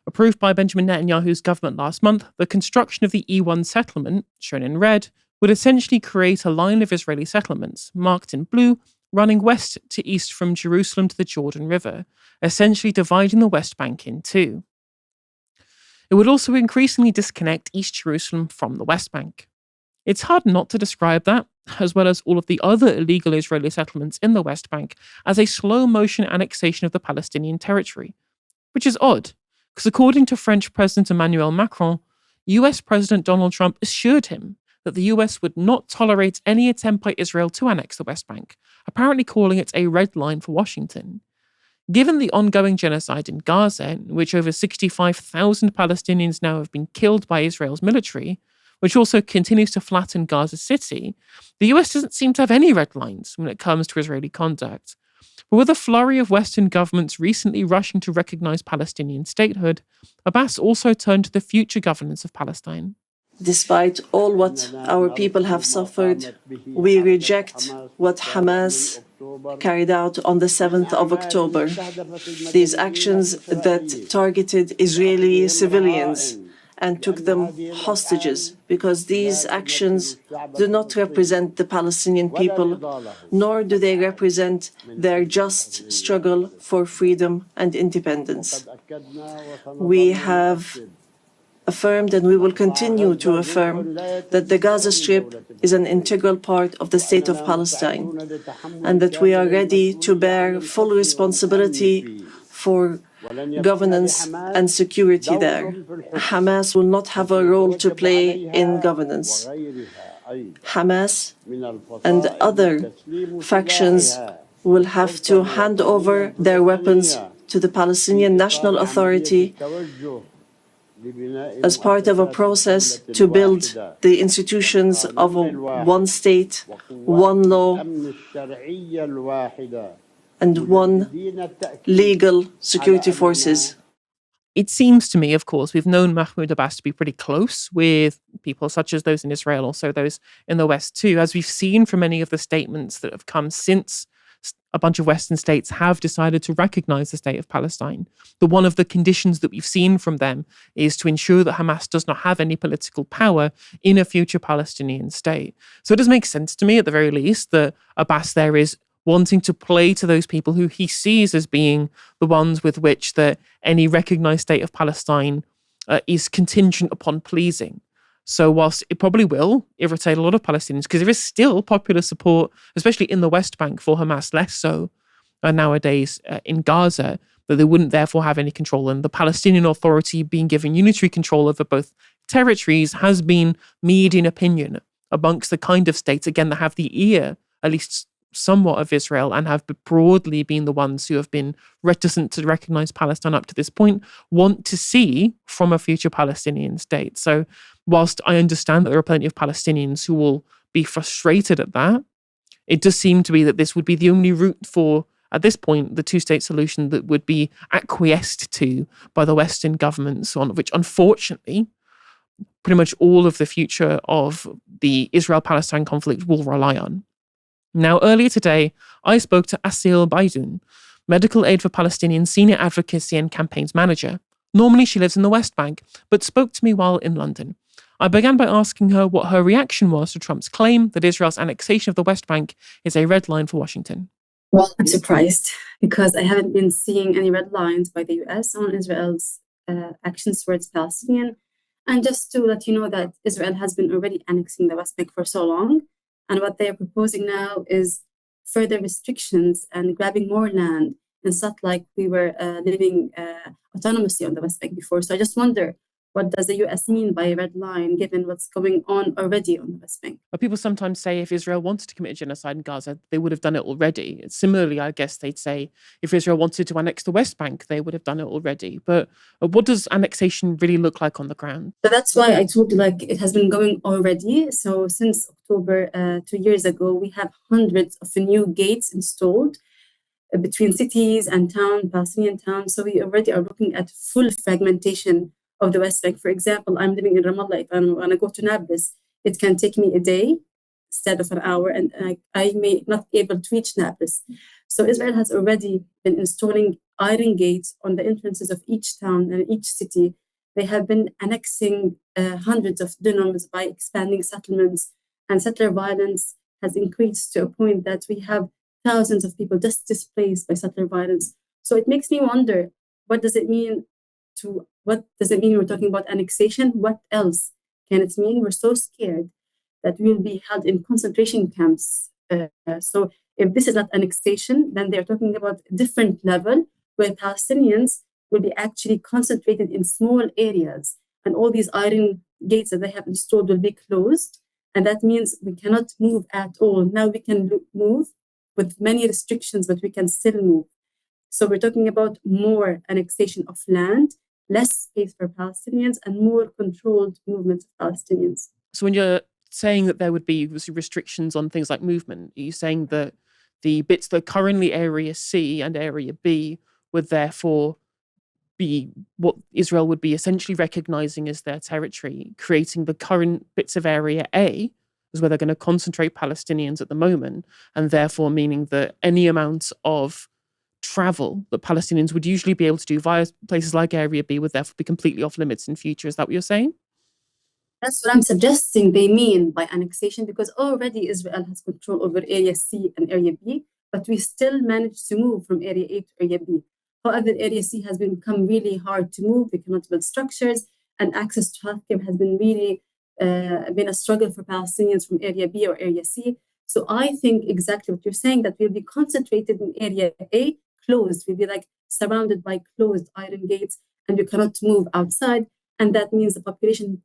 Approved by Benjamin Netanyahu's government last month, the construction of the E1 settlement, shown in red, would essentially create a line of Israeli settlements, marked in blue, running west to east from Jerusalem to the Jordan River, essentially dividing the West Bank in 2. It would also increasingly disconnect East Jerusalem from the West Bank. It's hard not to describe that, as well as all of the other illegal Israeli settlements in the West Bank, as a slow-motion annexation of the Palestinian territory, which is odd, because according to French President Emmanuel Macron, US President Donald Trump assured him that the US would not tolerate any attempt by Israel to annex the West Bank, apparently calling it a red line for Washington. Given the ongoing genocide in Gaza, in which over 65,000 Palestinians now have been killed by Israel's military, which also continues to flatten Gaza City, the US doesn't seem to have any red lines when it comes to Israeli conduct. But with a flurry of Western governments recently rushing to recognize Palestinian statehood, Abbas also turned to the future governance of Palestine. Despite all what our people have suffered, we reject what Hamas carried out on the 7th of October. These actions that targeted Israeli civilians and took them hostages, because these actions do not represent the Palestinian people, nor do they represent their just struggle for freedom and independence. We have affirmed, and we will continue to affirm, that the Gaza Strip is an integral part of the state of Palestine, and that we are ready to bear full responsibility for governance and security there. Hamas will not have a role to play in governance. Hamas and other factions will have to hand over their weapons to the Palestinian National Authority as part of a process to build the institutions of one state, one law, and one legal security forces. It seems to me, of course, we've known Mahmoud Abbas to be pretty close with people such as those in Israel, also those in the West too, as we've seen from many of the statements that have come since a bunch of Western states have decided to recognize the state of Palestine. But one of the conditions that we've seen from them is to ensure that Hamas does not have any political power in a future Palestinian state. So it does make sense to me, at the very least, that Abbas there is wanting to play to those people who he sees as being the ones with which that any recognized state of Palestine is contingent upon pleasing. So whilst it probably will irritate a lot of Palestinians, because there is still popular support, especially in the West Bank, for Hamas, less so nowadays in Gaza, that they wouldn't therefore have any control. And the Palestinian Authority being given unitary control over both territories has been median opinion amongst the kind of states, again, that have the ear, at least somewhat, of Israel, and have broadly been the ones who have been reticent to recognize Palestine up to this point, want to see from a future Palestinian state. So whilst I understand that there are plenty of Palestinians who will be frustrated at that, it does seem to be that this would be the only route for, at this point, the two-state solution that would be acquiesced to by the Western governments, on which, unfortunately, pretty much all of the future of the Israel-Palestine conflict will rely on. Now, earlier today, I spoke to Aseel Baidoun, Medical Aid for Palestinian Senior Advocacy and Campaigns Manager. Normally, she lives in the West Bank, but spoke to me while in London. I began by asking her what her reaction was to Trump's claim that Israel's annexation of the West Bank is a red line for Washington. Well, I'm surprised because I haven't been seeing any red lines by the US on Israel's actions towards Palestinian. And just to let you know that Israel has been already annexing the West Bank for so long. And what they are proposing now is further restrictions and grabbing more land. It's not like we were living autonomously on the West Bank before. So I just wonder, what does the US mean by a red line, given what's going on already on the West Bank? But people sometimes say if Israel wanted to commit a genocide in Gaza, they would have done it already. Similarly, I guess they'd say if Israel wanted to annex the West Bank, they would have done it already. But what does annexation really look like on the ground? So that's why I told you, like, it has been going already. So since October 2 years ago, we have hundreds of new gates installed between cities and towns, Palestinian towns. So we already are looking at full fragmentation of the West Bank. For example, I'm living in Ramallah. If I want to go to Nablus, it can take me a day instead of an hour, and I may not be able to reach Nablus. So Israel has already been installing iron gates on the entrances of each town and each city. They have been annexing hundreds of dunams by expanding settlements, and settler violence has increased to a point that we have thousands of people just displaced by settler violence. So it makes me wonder, what does it mean we're talking about annexation? What else can it mean? We're so scared that we'll be held in concentration camps. So if this is not annexation, then they're talking about a different level where Palestinians will be actually concentrated in small areas. And all these iron gates that they have installed will be closed. And that means we cannot move at all. Now we can move with many restrictions, but we can still move. So we're talking about more annexation of land, less space for Palestinians, and more controlled movement of Palestinians. So when you're saying that there would be restrictions on things like movement, are you saying that the bits that are currently Area C and Area B would therefore be what Israel would be essentially recognizing as their territory, creating the current bits of Area A is where they're going to concentrate Palestinians at the moment, and therefore meaning that any amount of travel that Palestinians would usually be able to do via places like Area B would therefore be completely off limits in future. Is that what you're saying? That's what I'm suggesting they mean by annexation, because already Israel has control over Area C and Area B, but we still manage to move from Area A to Area B. However, Area C has become really hard to move. We cannot build structures, and access to healthcare has been really been a struggle for Palestinians from Area B or Area C. So I think exactly what you're saying, that we'll be concentrated in Area A, closed. We'll be like surrounded by closed iron gates, and we cannot move outside. And that means the population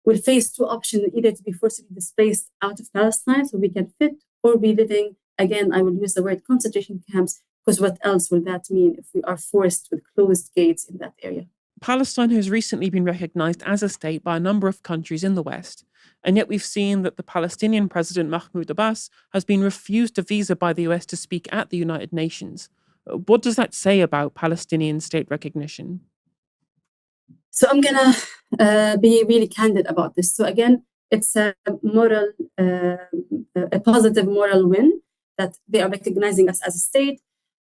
will face two options, either to be forcibly displaced out of Palestine so we can fit, or be living, again, I will use the word concentration camps, because what else will that mean if we are forced with closed gates in that area? Palestine has recently been recognized as a state by a number of countries in the West, and yet we've seen that the Palestinian president Mahmoud Abbas has been refused a visa by the US to speak at the United Nations. What does that say about Palestinian state recognition? So I'm going to be really candid about this. So again, it's a moral, a positive moral win that they are recognizing us as a state.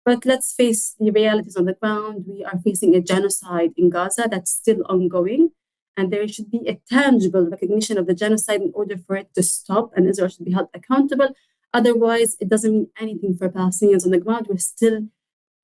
But let's face the realities on the ground. We are facing a genocide in Gaza that's still ongoing. And there should be a tangible recognition of the genocide in order for it to stop, and Israel should be held accountable. Otherwise, it doesn't mean anything for Palestinians on the ground. We're still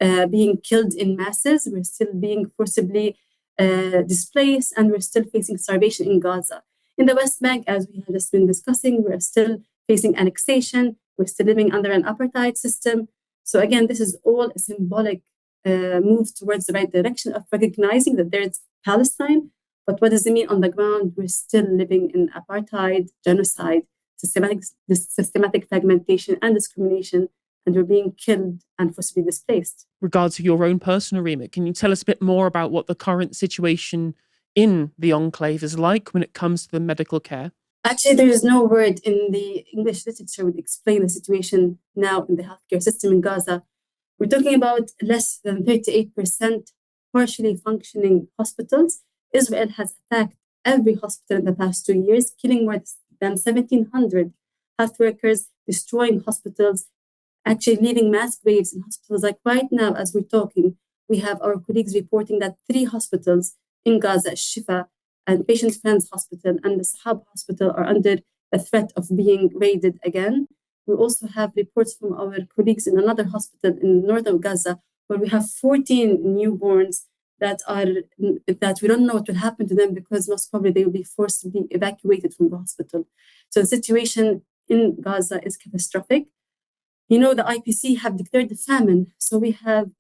being killed in masses. We're still being forcibly displaced, and we're still facing starvation in Gaza. In the West Bank, as we have just been discussing, we're still facing annexation. We're still living under an apartheid system. So again, this is all a symbolic move towards the right direction of recognizing that there's Palestine. But what does it mean on the ground? We're still living in apartheid, genocide, systematic fragmentation and discrimination, and we're being killed and forcibly displaced. Regards to your own personal remit, can you tell us a bit more about what the current situation in the enclave is like when it comes to the medical care? Actually, there is no word in the English literature would explain the situation now in the healthcare system in Gaza. We're talking about less than 38% partially functioning hospitals. Israel has attacked every hospital in the past 2 years, killing more than 1,700 health workers, destroying hospitals, actually leaving mass graves in hospitals. Like right now, as we're talking, we have our colleagues reporting that 3 hospitals in Gaza, Shifa and Patient Friends Hospital and the Sahab Hospital, are under the threat of being raided again. We also have reports from our colleagues in another hospital in the north of Gaza, where we have 14 newborns that we don't know what will happen to them, because most probably they will be forced to be evacuated from the hospital. So the situation in Gaza is catastrophic. You know, the IPC have declared the famine. So we have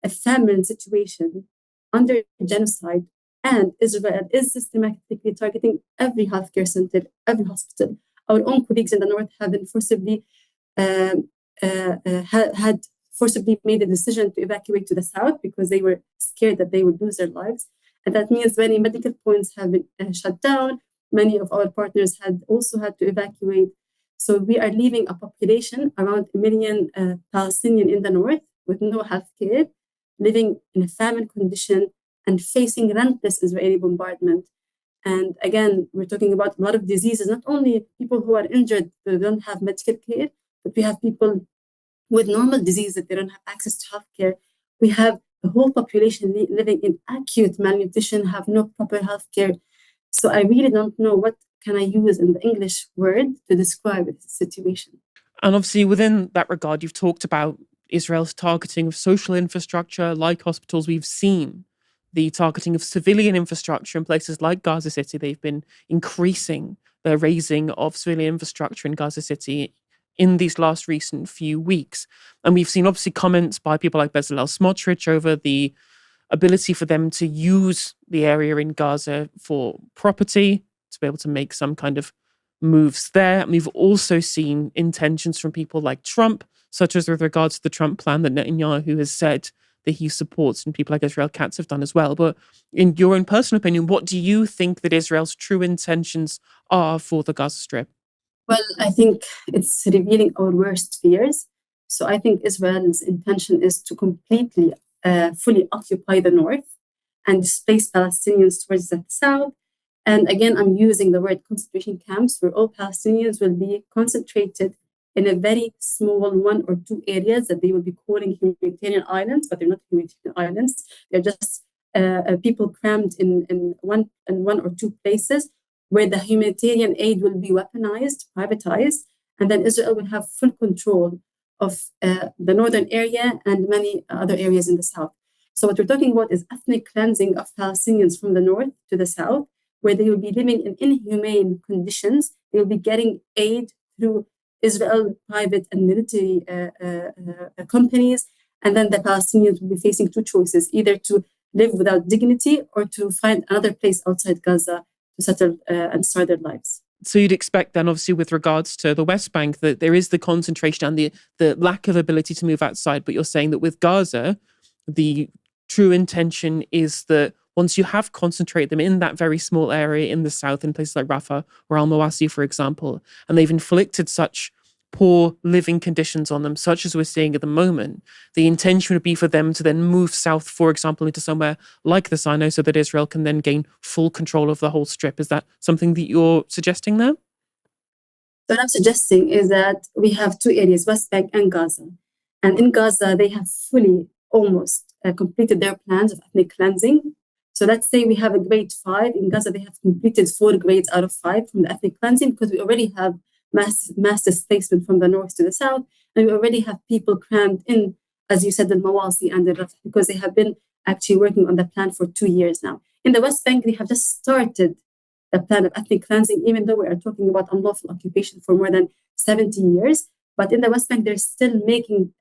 a famine situation under genocide, and Israel is systematically targeting every healthcare center, every hospital. Our own colleagues in the north have been forcibly had forcibly made a decision to evacuate to the south because they were scared that they would lose their lives. And that means many medical points have been shut down. Many of our partners had also had to evacuate. So we are leaving a population around 1 million Palestinian in the north with no health care, living in a famine condition and facing relentless Israeli bombardment. And again, we're talking about a lot of diseases, not only people who are injured, they don't have medical care, but we have people with normal disease that they don't have access to healthcare. We have the whole population living in acute malnutrition, have no proper healthcare. So I really don't know what can I use in the English word to describe this situation. And obviously within that regard, you've talked about Israel's targeting of social infrastructure like hospitals. We've seen the targeting of civilian infrastructure in places like Gaza City. They've been increasing the raising of civilian infrastructure in Gaza City in these last recent few weeks. And we've seen obviously comments by people like Bezalel Smotrich over the ability for them to use the area in Gaza for property, to be able to make some kind of moves there. And we've also seen intentions from people like Trump, such as with regards to the Trump plan that Netanyahu has said that he supports, and people like Israel Katz have done as well. But in your own personal opinion, what do you think that Israel's true intentions are for the Gaza Strip? Well, I think it's revealing our worst fears. So I think Israel's intention is to completely, fully occupy the north and displace Palestinians towards the south. And again, I'm using the word concentration camps, where all Palestinians will be concentrated in a very small 1 or 2 areas that they will be calling humanitarian islands, but they're not humanitarian islands. They're just people crammed in one or 2 places where the humanitarian aid will be weaponized, privatized, and then Israel will have full control of the northern area and many other areas in the south. So what we're talking about is ethnic cleansing of Palestinians from the north to the south, where they will be living in inhumane conditions. They will be getting aid through Israel private and military companies. And then the Palestinians will be facing 2 choices, either to live without dignity or to find another place outside Gaza to settle and start their lives. So you'd expect then, obviously, with regards to the West Bank, that there is the concentration and the lack of ability to move outside. But you're saying that with Gaza, the true intention is that once you have concentrated them in that very small area in the south, in places like Rafah or Al-Mawasi, for example, and they've inflicted such poor living conditions on them, such as we're seeing at the moment, the intention would be for them to then move south, for example, into somewhere like the Sinai, so that Israel can then gain full control of the whole strip. Is that something that you're suggesting there? What I'm suggesting is that we have 2 areas, West Bank and Gaza. And in Gaza, they have fully almost completed their plans of ethnic cleansing. So let's say we have a grade 5. In Gaza, they have completed 4 grades out of 5 from the ethnic cleansing, because we already have mass displacement from the north to the south. And we already have people crammed in, as you said, the Mawasi and the Rafah, because they have been actually working on the plan for 2 years now. In the West Bank, they have just started the plan of ethnic cleansing, even though we are talking about unlawful occupation for more than 70 years. But in the West Bank, they're still making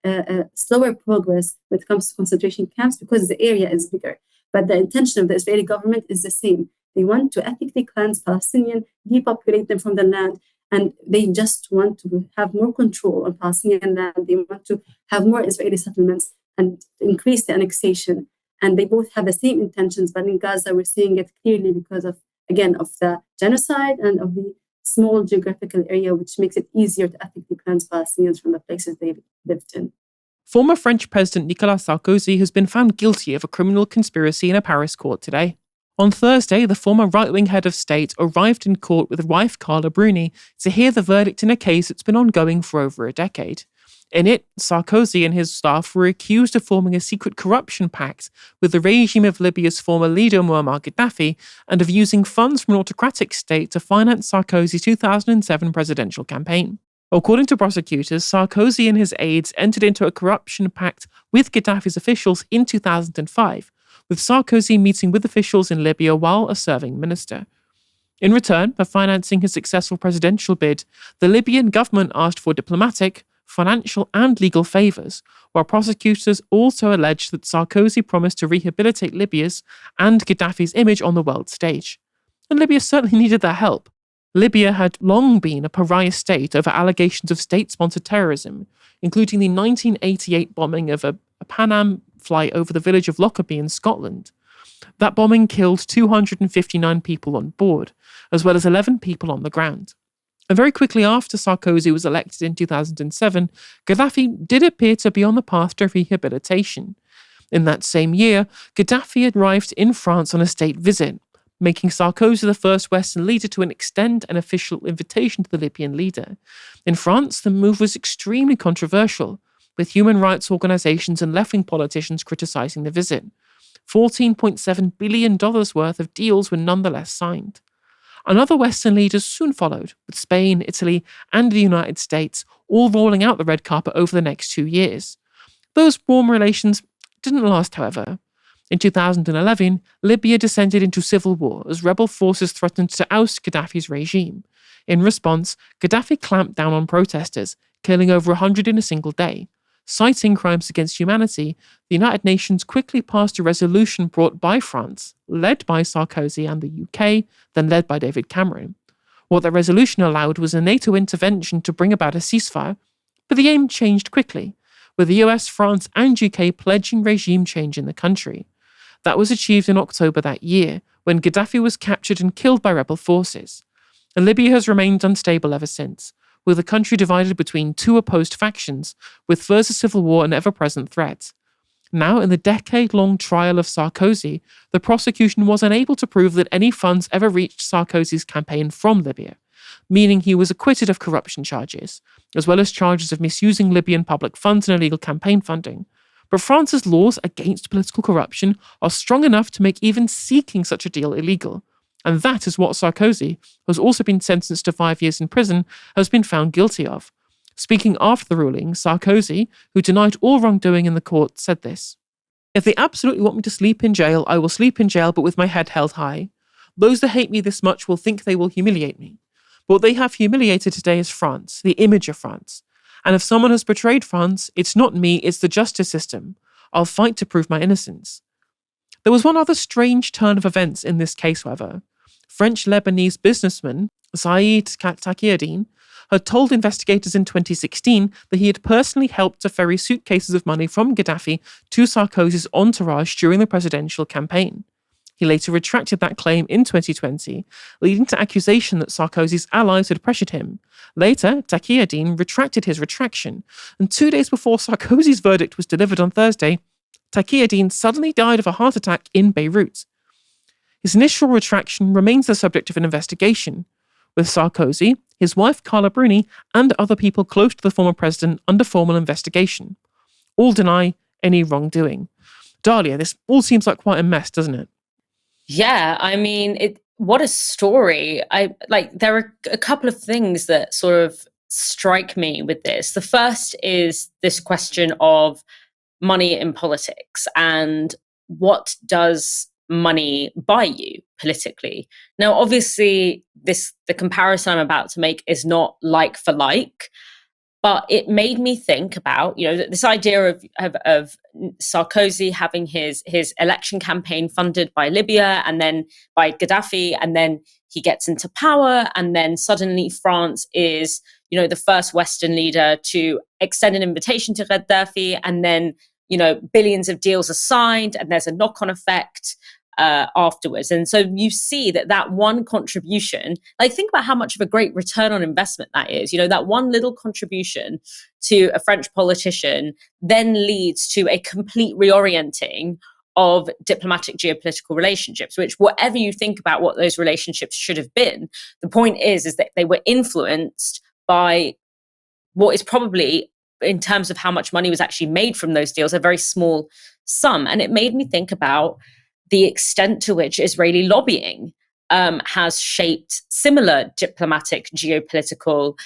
slower progress when it comes to concentration camps, because the area is bigger. But the intention of the Israeli government is the same. They want to ethnically cleanse Palestinians, depopulate them from the land, and they just want to have more control on Palestinian land. They want to have more Israeli settlements and increase the annexation. And they both have the same intentions, but in Gaza, we're seeing it clearly because of, again, of the genocide and of the small geographical area, which makes it easier to ethnically cleanse Palestinians from the places they lived in. Former French President Nicolas Sarkozy has been found guilty of a criminal conspiracy in a Paris court today. On Thursday, the former right-wing head of state arrived in court with wife Carla Bruni to hear the verdict in a case that's been ongoing for over a decade. In it, Sarkozy and his staff were accused of forming a secret corruption pact with the regime of Libya's former leader Muammar Gaddafi and of using funds from an autocratic state to finance Sarkozy's 2007 presidential campaign. According to prosecutors, Sarkozy and his aides entered into a corruption pact with Gaddafi's officials in 2005, with Sarkozy meeting with officials in Libya while a serving minister. In return for financing his successful presidential bid, the Libyan government asked for diplomatic, financial and legal favours, while prosecutors also alleged that Sarkozy promised to rehabilitate Libya's and Gaddafi's image on the world stage. And Libya certainly needed their help. Libya had long been a pariah state over allegations of state-sponsored terrorism, including the 1988 bombing of a Pan Am flight over the village of Lockerbie in Scotland. That bombing killed 259 people on board, as well as 11 people on the ground. And very quickly after Sarkozy was elected in 2007, Gaddafi did appear to be on the path to rehabilitation. In that same year, Gaddafi arrived in France on a state visit, making Sarkozy the first Western leader to extend an official invitation to the Libyan leader. In France, the move was extremely controversial, with human rights organizations and left-wing politicians criticizing the visit. $14.7 billion worth of deals were nonetheless signed. And other Western leaders soon followed, with Spain, Italy, and the United States all rolling out the red carpet over the next 2 years. Those warm relations didn't last, however. In 2011, Libya descended into civil war as rebel forces threatened to oust Gaddafi's regime. In response, Gaddafi clamped down on protesters, killing over 100 in a single day. Citing crimes against humanity, the United Nations quickly passed a resolution brought by France, led by Sarkozy and the UK, then led by David Cameron. What the resolution allowed was a NATO intervention to bring about a ceasefire, but the aim changed quickly, with the US, France, and UK pledging regime change in the country. That was achieved in October that year, when Gaddafi was captured and killed by rebel forces. And Libya has remained unstable ever since, with the country divided between two opposed factions, with further civil war an ever-present threat. Now, in the decade-long trial of Sarkozy, the prosecution was unable to prove that any funds ever reached Sarkozy's campaign from Libya, meaning he was acquitted of corruption charges, as well as charges of misusing Libyan public funds and illegal campaign funding. But France's laws against political corruption are strong enough to make even seeking such a deal illegal. And that is what Sarkozy, who has also been sentenced to 5 years in prison, has been found guilty of. Speaking after the ruling, Sarkozy, who denied all wrongdoing in the court, said this: "If they absolutely want me to sleep in jail, I will sleep in jail, but with my head held high. Those that hate me this much will think they will humiliate me. But what they have humiliated today is France, the image of France. And if someone has betrayed France, it's not me, it's the justice system. I'll fight to prove my innocence." There was one other strange turn of events in this case, however. French-Lebanese businessman Saeed Takiaddin had told investigators in 2016 that he had personally helped to ferry suitcases of money from Gaddafi to Sarkozy's entourage during the presidential campaign. He later retracted that claim in 2020, leading to accusation that Sarkozy's allies had pressured him. Later, Takiaddin retracted his retraction, and 2 days before Sarkozy's verdict was delivered on Thursday, Takiaddin suddenly died of a heart attack in Beirut. His initial retraction remains the subject of an investigation, with Sarkozy, his wife Carla Bruni, and other people close to the former president under formal investigation. All deny any wrongdoing. Dalia, this all seems like quite a mess, doesn't it? Yeah, I mean, what a story. There are a couple of things that sort of strike me with this. The first is this question of money in politics and what does money buy you politically. Now, obviously, the comparison I'm about to make is not like for like, but it made me think about, this idea of Sarkozy having his election campaign funded by Libya and then by Gaddafi, and then he gets into power, and then suddenly France is, the first Western leader to extend an invitation to Gaddafi, and then, billions of deals are signed, and there's a knock-on effect afterwards. And so you see that one contribution, think about how much of a great return on investment that is. That one little contribution to a French politician then leads to a complete reorienting of diplomatic geopolitical relationships, which, whatever you think about what those relationships should have been, the point is that they were influenced by what is probably, in terms of how much money was actually made from those deals, a very small sum. And it made me think about the extent to which Israeli lobbying has shaped similar diplomatic geopolitical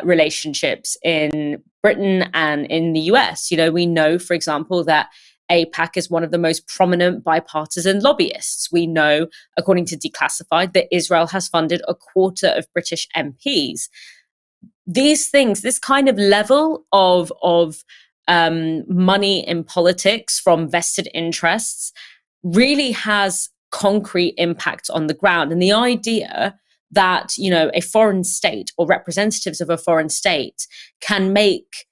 relationships in Britain and in the US. We know, for example, that AIPAC is one of the most prominent bipartisan lobbyists. We know, according to Declassified, that Israel has funded a quarter of British MPs. These things, this kind of level of money in politics from vested interests really has concrete impact on the ground. And the idea that, a foreign state or representatives of a foreign state can make,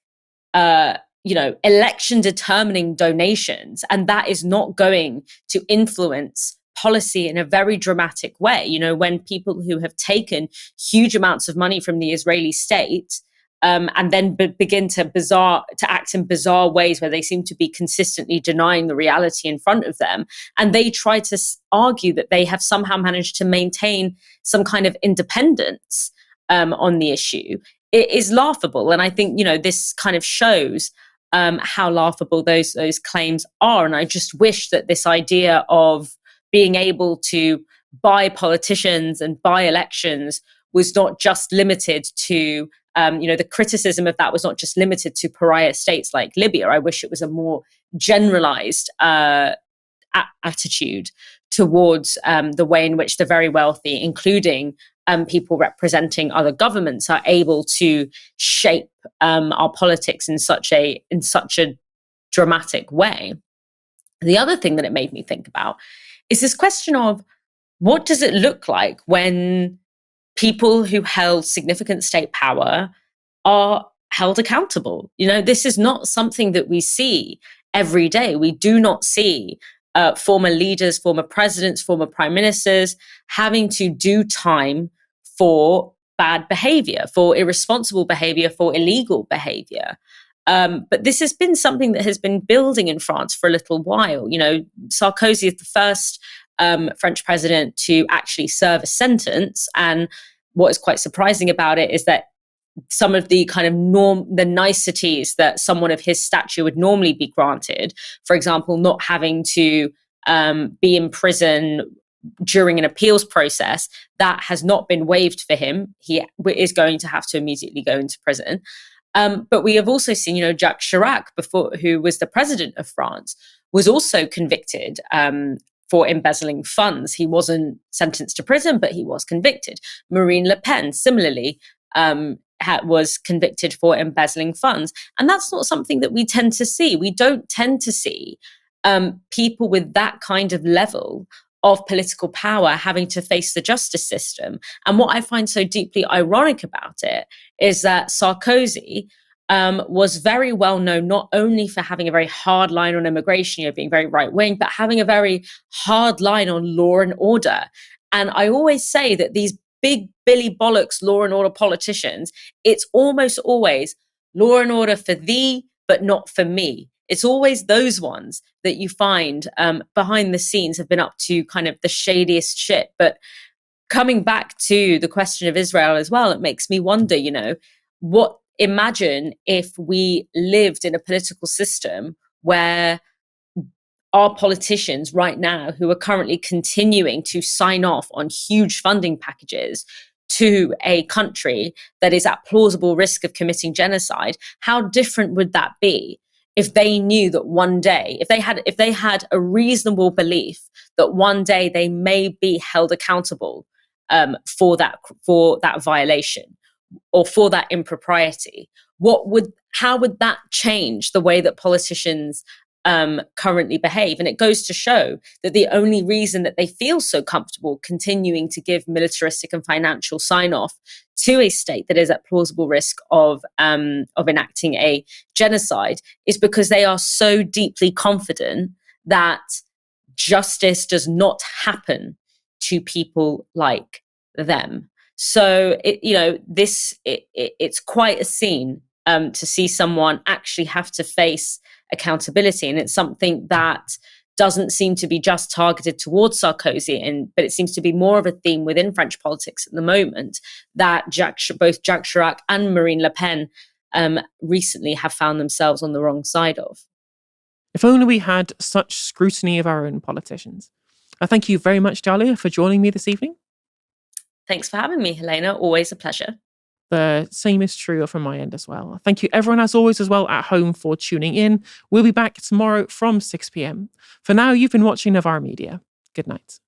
election determining donations, and that is not going to influence policy in a very dramatic way. When people who have taken huge amounts of money from the Israeli state and then begin to act in bizarre ways where they seem to be consistently denying the reality in front of them, and they try to argue that they have somehow managed to maintain some kind of independence on the issue, it is laughable. And I think this kind of shows how laughable those claims are. And I just wish that this idea of being able to buy politicians and buy elections was not just limited to the criticism of that was not just limited to pariah states like Libya. I wish it was a more generalized attitude towards the way in which the very wealthy, including people representing other governments are able to shape our politics in such a dramatic way. The other thing that it made me think about is this question of, what does it look like when people who held significant state power are held accountable? This is not something that we see every day. We do not see former leaders, former presidents, former prime ministers having to do time for bad behavior, for irresponsible behavior, for illegal behavior. But this has been something that has been building in France for a little while. Sarkozy is the first French president to actually serve a sentence. And what is quite surprising about it is that some of the kind of the niceties that someone of his stature would normally be granted, for example, not having to be in prison during an appeals process, that has not been waived for him. He is going to have to immediately go into prison. But we have also seen, Jacques Chirac, who was the president of France, was also convicted for embezzling funds. He wasn't sentenced to prison, but he was convicted. Marine Le Pen, similarly, was convicted for embezzling funds. And that's not something that we tend to see. We don't tend to see people with that kind of level of political power having to face the justice system. And what I find so deeply ironic about it is that Sarkozy was very well known not only for having a very hard line on immigration, being very right wing, but having a very hard line on law and order. And I always say that these big Billy Bollocks law and order politicians, it's almost always law and order for thee, but not for me. It's always those ones that you find behind the scenes have been up to kind of the shadiest shit. But coming back to the question of Israel as well, it makes me wonder, imagine if we lived in a political system where our politicians right now, who are currently continuing to sign off on huge funding packages to a country that is at plausible risk of committing genocide, how different would that be if they knew that one day, if they had a reasonable belief that one day they may be held accountable for that violation or for that impropriety? How would that change the way that politicians currently behave? And it goes to show that the only reason that they feel so comfortable continuing to give militaristic and financial sign-off to a state that is at plausible risk of enacting a genocide is because they are so deeply confident that justice does not happen to people like them. So it's quite a scene to see someone actually have to face accountability, and it's something that doesn't seem to be just targeted towards Sarkozy, but it seems to be more of a theme within French politics at the moment that both Jacques Chirac and Marine Le Pen recently have found themselves on the wrong side of. If only we had such scrutiny of our own politicians. I thank you very much, Dalia, for joining me this evening. Thanks for having me, Helena. Always a pleasure. The same is true from my end as well. Thank you everyone as always as well at home for tuning in. We'll be back tomorrow from 6 p.m. For now, you've been watching Novara Media. Good night.